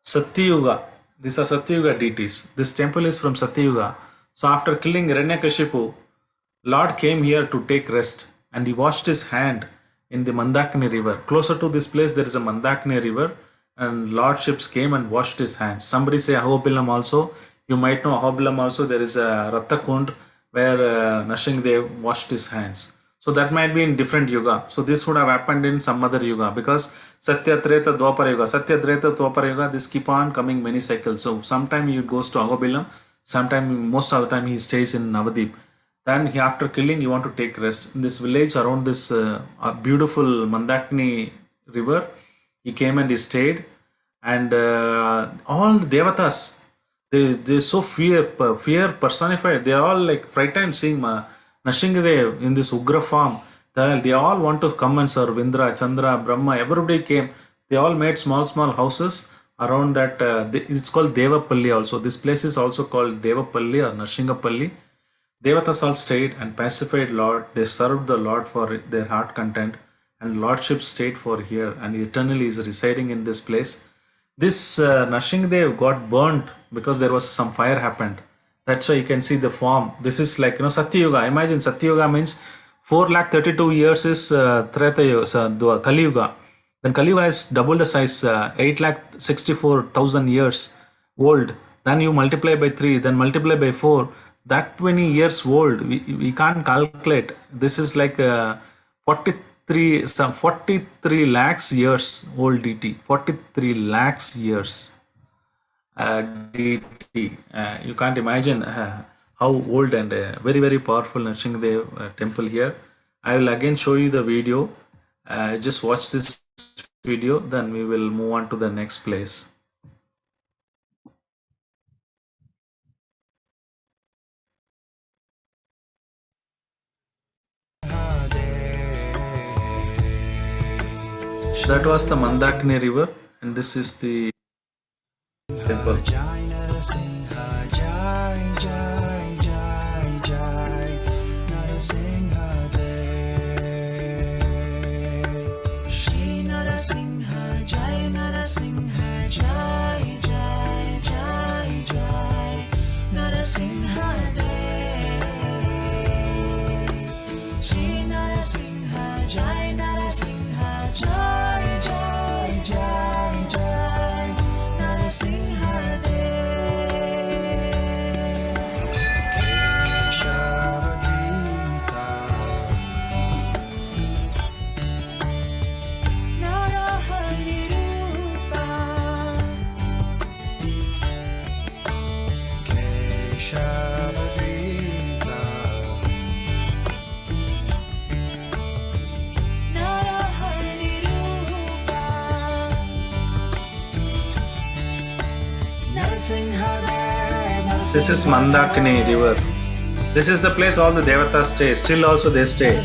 Satyuga. These are Satyuga deities. This temple is from Satyuga. So after killing Hiranyakashipu, Lord came here to take rest, and he washed his hand in the Mandakini river. Closer to this place there is a Mandakini river, and lordships came and washed his hands. Somebody say Ahobilam also. You might know Ahobilam also. There is a Rattakund where Nrsimhadev washed his hands. So that might be in different yuga. So this would have happened in some other yuga, because Satya, Treta, Dwapara yuga. Satya, Treta, Dwapara yuga, this keep on coming many cycles. So sometime he goes to Ahobilam, sometime, most of the time he stays in Navadip. Then he, after killing, you want to take rest. In this village around this beautiful Mandakini river, he came and he stayed. And all the devatas, they so fear personified. They are all like frightened seeing Nrsimhadev in this Ugra form. They all want to come and serve. Indra, Chandra, Brahma, everybody came. They all made small houses around that. It's called Devapalli also. This place is also called Devapalli or Nrsimhapalli. Devatas all stayed and pacified Lord. They served the Lord for their heart content, and Lordship stayed for here, and eternally is residing in this place. This Nrsimhadev got burnt because there was some fire happened. That's why you can see the form. This is like, Satyuga. Imagine Satyuga means 432 years is Treta Yuga, Kali Yuga. Then Kali Yuga is double the size, 864,000 years old. Then you multiply by 3, then multiply by 4. That many years old, we can't calculate. This is like 43 lakhs years old deity. 43 lakhs years deity. You can't imagine how old and very, very powerful Nrsimhadev temple here. I will again show you the video. Just watch this video, then we will move on to the next place. That was the Mandakini river, and this is the temple. This is Mandakini river. This is the place all the devatas stay. Still also they stay.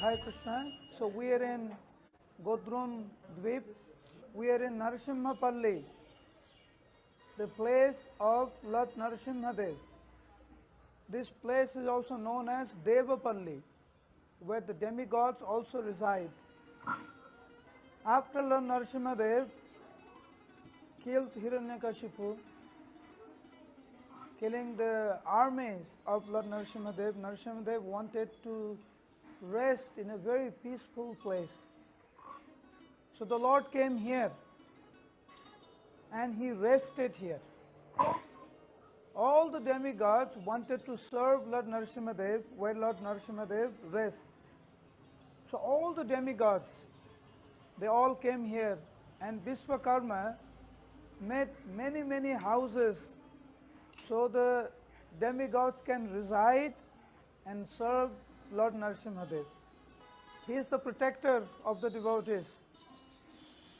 Hi Hare Krishna. So we are in GodrumaDvip. We are in Narasimhapalli, the place of Lord Narasimhadev. This place is also known as Devapalli, where the demigods also reside. After Lord Narasimhadev killed Hiranyakashipu, killing the armies of Lord Narasimhadev, Narasimhadev wanted to rest in a very peaceful place. So the Lord came here and he rested here. All the demigods wanted to serve Lord Narasimhadev where Lord Narasimhadev rests. So all the demigods, they all came here, and Vishwakarma made many houses so the demigods can reside and serve Lord Narasimhadev. He is the protector of the devotees,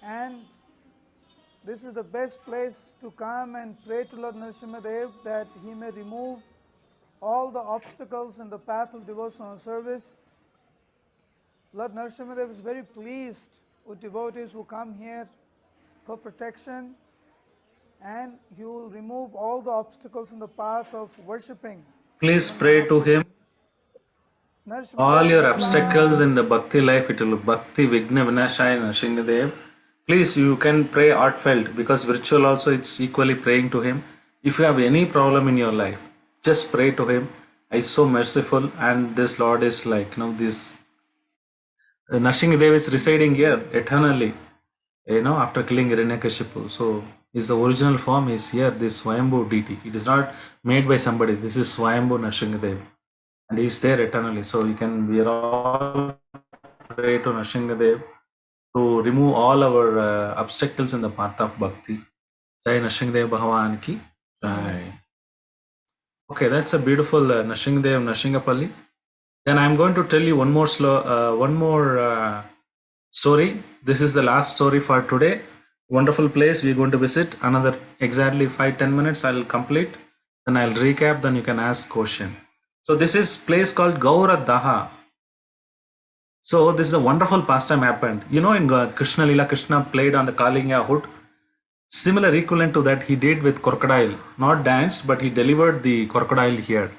and this is the best place to come and pray to Lord Narasimhadev that he may remove all the obstacles in the path of devotional service. Lord Narasimhadev is very pleased with devotees who come here for protection, and he will remove all the obstacles in the path of worshipping. Please pray to him. All your obstacles in the bhakti life, it will bhakti vigna vinashaya Narasimhadev. Please, you can pray heartfelt, because virtual also it's equally praying to him. If you have any problem in your life, just pray to him. He's so merciful, and this Lord is like, this Narasimhadev is residing here eternally, after killing Hiranyakashipu. So is the original form is here, this Swayambhu deity. It is not made by somebody. This is Swayambhu Narasimhadev, and he is there eternally. So we are all pray to Narasimhadev to remove all our obstacles in the path of bhakti. Jai Narasimhadev Bhagavan ki Jai. Okay, that's a beautiful Narasimhadev Narasimhapalli. Then I'm going to tell you one more story. This is the last story for today. Wonderful place we're going to visit. Another exactly 5-10 minutes I'll complete. Then I'll recap. Then you can ask question. So this is place called GodrumaDvip. So this is a wonderful pastime happened. In Krishna Lila, Krishna played on the Kalinga hood. Similar equivalent to that he did with crocodile. Not danced, but he delivered the crocodile here.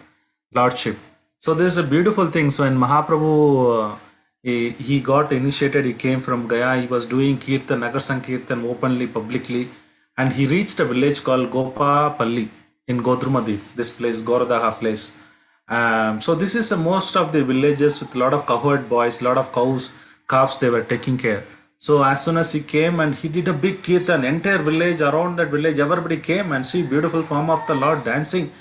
Lordship. So this is a beautiful thing. So when Mahaprabhu, he got initiated, he came from Gaya, he was doing Kirtan, Nagar Sankirtan openly, publicly. And he reached a village called Gopapalli in GodrumaDvip, this place, GodrumaDvip place. So this is most of the villages with a lot of cowherd boys, a lot of calves they were taking care. So as soon as he came and he did a big kirtan, entire village, around that village, everybody came and see beautiful form of the Lord dancing.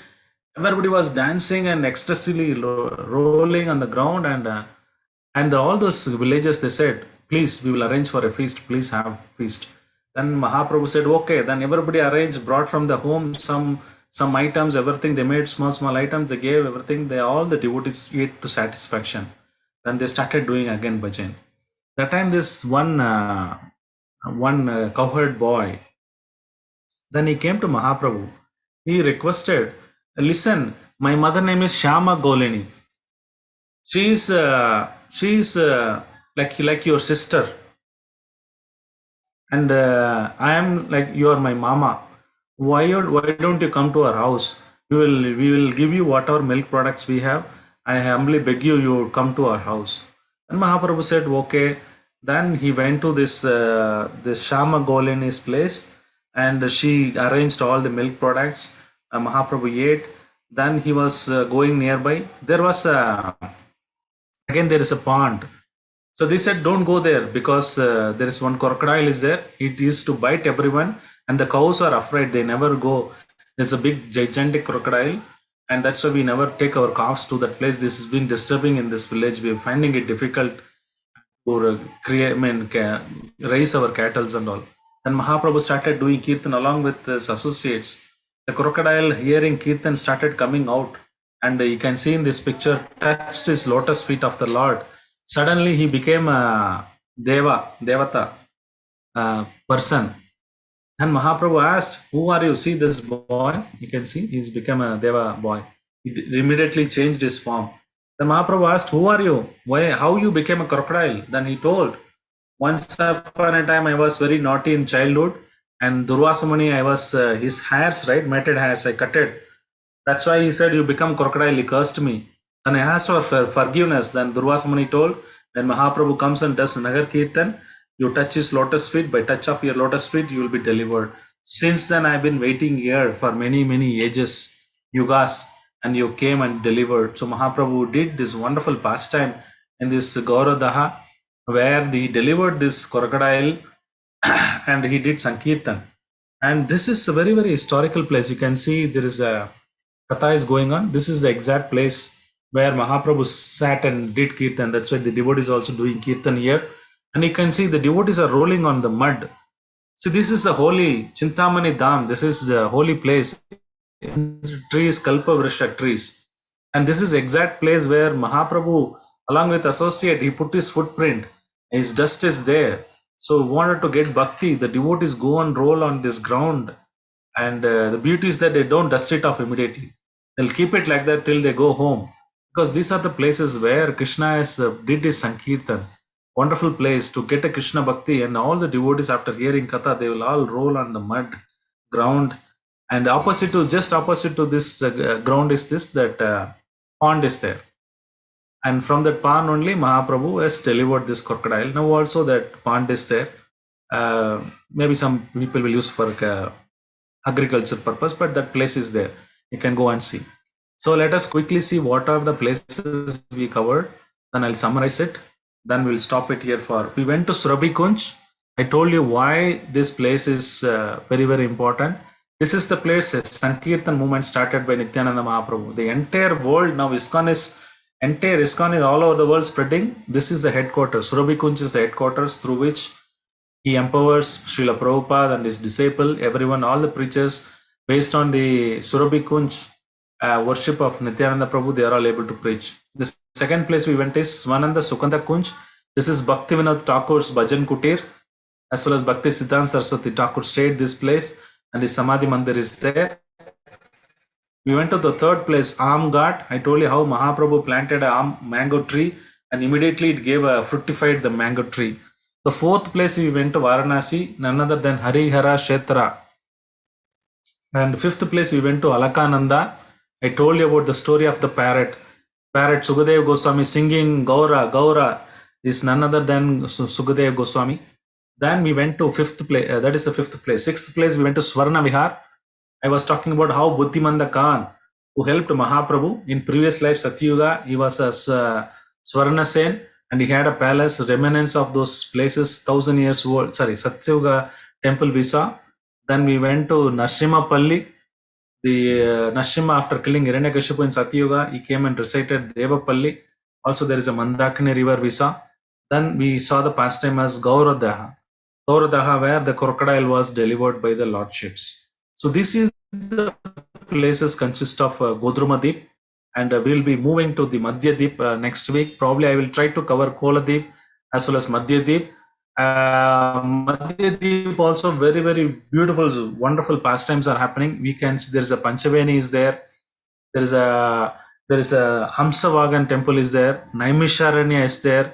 Everybody was dancing and ecstatically rolling on the ground, and all those villagers, they said, please, we will arrange for a feast, please have feast. Then Mahaprabhu said, okay. Then everybody arranged, brought from the home some items, everything. They made small items, they gave everything. All the devotees ate to satisfaction. Then they started doing again bhajan. That time this one cowherd boy, then he came to Mahaprabhu. He requested, listen, my mother name is Shama Golini. She is like your sister, and I am like, you are my mama. Why don't you come to our house? We will give you whatever milk products we have. I humbly beg you come to our house. And Mahaprabhu said, okay. Then he went to this Shama Golini's place, and she arranged all the milk products. Mahaprabhu ate. Then he was going nearby. There was again there is a pond. So they said, don't go there, because there is one crocodile is there. It used to bite everyone, and the cows are afraid. They never go. There's a big gigantic crocodile, and that's why we never take our calves to that place. This has been disturbing in this village. We are finding it difficult to raise our cattle and all. Then Mahaprabhu started doing kirtan along with his associates. The crocodile, hearing kirtan, started coming out, and you can see in this picture, touched his lotus feet of the Lord. Suddenly he became a devata person. And Mahaprabhu asked, who are you? See this boy? You can see he's become a deva boy. He immediately changed his form. Then Mahaprabhu asked, "Who are you? Why? How you became a crocodile?" Then he told, "Once upon a time, I was very naughty in childhood, and Durvasa Muni, I was his hairs, right, matted hairs, I cut it. That's why he said, you become crocodile, he cursed me. And I asked for forgiveness. Then Durvasa Muni told, when Mahaprabhu comes and does Nagar Kirtan, you touch his lotus feet, by touch of your lotus feet, you will be delivered. Since then, I've been waiting here for many, many ages, yugas, and you came and delivered." So Mahaprabhu did this wonderful pastime in this Gauradaha, where he delivered this crocodile and he did Sankirtan. And this is a very, very historical place. You can see there is a Katha is going on. This is the exact place where Mahaprabhu sat and did Kirtan. That's why the devotees also doing Kirtan here. And you can see the devotees are rolling on the mud. See, this is the holy Chintamani Dham. This is the holy place. Trees, Kalpa Vrksha trees. And this is exact place where Mahaprabhu, along with associate, he put his footprint. His dust is there. So wanted to get bhakti. The devotees go and roll on this ground. And the beauty is that they don't dust it off immediately. They'll keep it like that till they go home. Because these are the places where Krishna has did his Sankirtan. Wonderful place to get a Krishna Bhakti, and all the devotees after hearing Katha, they will all roll on the mud ground. And just opposite to this ground is this, that pond is there. And from that pond only Mahaprabhu has delivered this crocodile. Now also that pond is there. Maybe some people will use for agriculture purpose, but that place is there. You can go and see. So let us quickly see what are the places we covered. Then I'll summarize it. Then we'll stop it here for. We went to Surabhi Kunj. I told you why this place is very, very important. This is the place Sankirtan movement started by Nityananda Mahaprabhu. The entire world now ISKCON is all over the world spreading. This is the headquarters. Surabhi Kunj is the headquarters through which he empowers Srila Prabhupada and his disciple, everyone, all the preachers, based on the Surabhi Kunj worship of Nityananda Prabhu, they are all able to preach. The second place we went is Swananda Sukanda Kunj. This is Bhakti Vinod Thakur's Bhajan Kutir, as well as Bhakti Siddhanta Saraswati Thakur stayed this place, and his Samadhi Mandir is there. We went to the third place, Am Ghat. I told you how Mahaprabhu planted a mango tree, and immediately it gave fructified the mango tree. The fourth place we went to Varanasi, none other than Harihara Kshetra. And fifth place we went to Alakananda. I told you about the story of the parrot. Parrot Sukadev Goswami singing Gaura, Gaura is none other than Sukadev Goswami. Then we went to fifth place, that is the fifth place. Sixth place we went to Swarna Vihar. I was talking about how Buddhimanda Khan, who helped Mahaprabhu in previous life Satyuga, he was a Swarna Sen, and he had a palace, remnants of those places, 1,000 years old. Sorry, Satyuga temple we saw. Then we went to Nrsimhapalli. The Nrsimha, after killing Hiranyakashipu in Satyuga, he came and recited Devapalli. Also, there is a Mandakini river we saw. Then we saw the pastime as Gauradaha. Gauradaha, where the crocodile was delivered by the lordships. So this is the places consist of GodrumaDvip, and we'll be moving to the Madhyadvip next week. Probably I will try to cover Koladvip as well as Madhyadvip. Madhyadvip also very, very beautiful, wonderful pastimes are happening. We can see there is a Panchaveni is there. There is a Hamsavagan temple is there. Naimisharanya is there,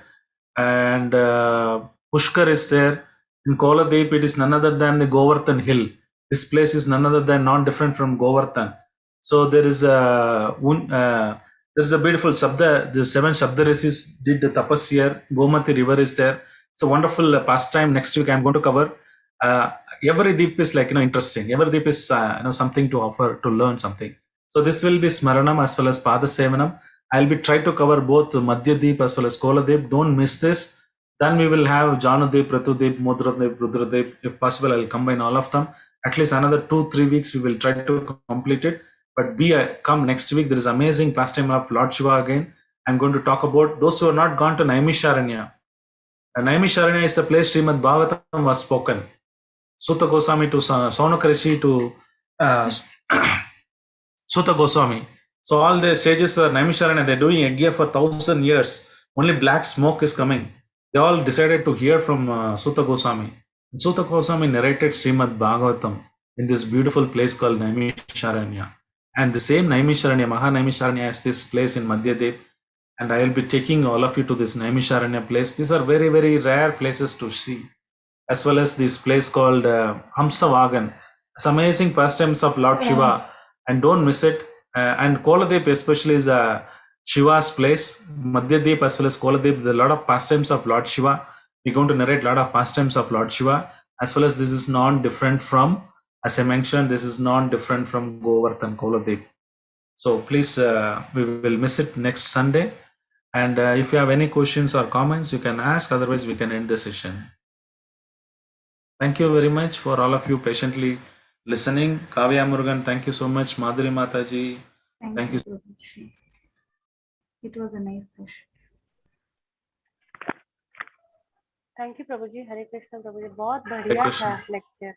and Pushkar is there. In Koladvip, it is none other than the Govardhan Hill. This place is none other than not different from Govardhan. So there is a beautiful Sabda. The 7 Shabdarishis did the tapas here. Gomati river is there. It's a wonderful pastime. Next week I'm going to cover. Every deep is like interesting. Every deep is something to offer, to learn something. So this will be Smaranam as well as Pada Sevanam. I'll be trying to cover both Madhyadvip as well as Koladvip. Don't miss this. Then we will have Janudvip, Ratudvip, Mudradvip, Rudradvip. If possible, I'll combine all of them. At least another 2-3 weeks we will try to complete it. But come next week. There is amazing pastime of Lord Shiva again. I'm going to talk about those who have not gone to Naimisharanya. Naimisharanya is the place Srimad Bhagavatam was spoken. Sutta Goswami to Saunaka Rishi to Sutta Goswami. So all the sages are Naimisharanya. They're doing yajna for 1,000 years. Only black smoke is coming. They all decided to hear from Sutta Goswami. Sutta Goswami narrated Srimad Bhagavatam in this beautiful place called Naimisharanya. And the same Naimisharanya, Maha Naimisharanya, is this place in Madhyadvip. and I will be taking all of you to this Naimisharanya place. These are very, very rare places to see, as well as this place called Hamsavagan. It's amazing pastimes of Lord Shiva, and don't miss it. And Koladip especially is Shiva's place. Madhyadip as well as Koladip, there are a lot of pastimes of Lord Shiva. We're going to narrate a lot of pastimes of Lord Shiva, as well as this is non-different from, as I mentioned, this is non-different from Govardhan Koladip. So please, we will miss it next Sunday. And if you have any questions or comments, you can ask. Otherwise, we can end the session. Thank you very much for all of you patiently listening. Kavya Murugan, thank you so much. Madhuri Mataji, thank you. Prabhuji. It was a nice session. Thank you prabhu ji, Hare Krishna prabhu ji, बहुत Hare बढ़िया Krishna. था lecture.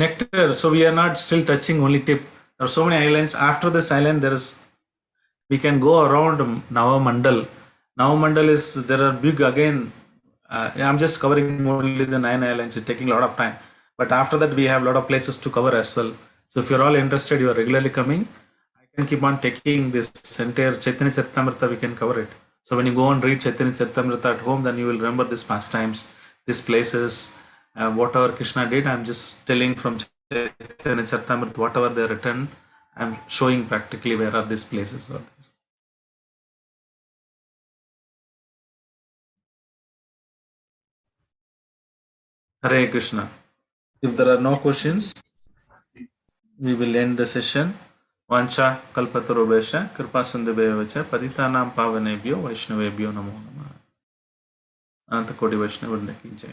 Nectar. So we are not still touching only tip. There are so many islands. After this island, we can go around Navamandal. Navamandal is, there are big again. I'm just covering only the 9 islands. It's taking a lot of time. But after that, we have a lot of places to cover as well. So if you're all interested, you are regularly coming. I can keep on taking this entire Chaitanya Charitamrita, we can cover it. So when you go and read Chaitanya Charitamrita at home, then you will remember these pastimes, these places, whatever Krishna did. I'm just telling from Chaitanya Charitamrita, whatever they written, I'm showing practically where are these places. Hare Krishna. If there are no questions, we will end the session. Vancha kalpatarubhesha kripa sindhubhyevacha patitanam pavanebhyo vaishnavebhyo namo namah. Ananta Koti Vaishnava Vrinda ki jai.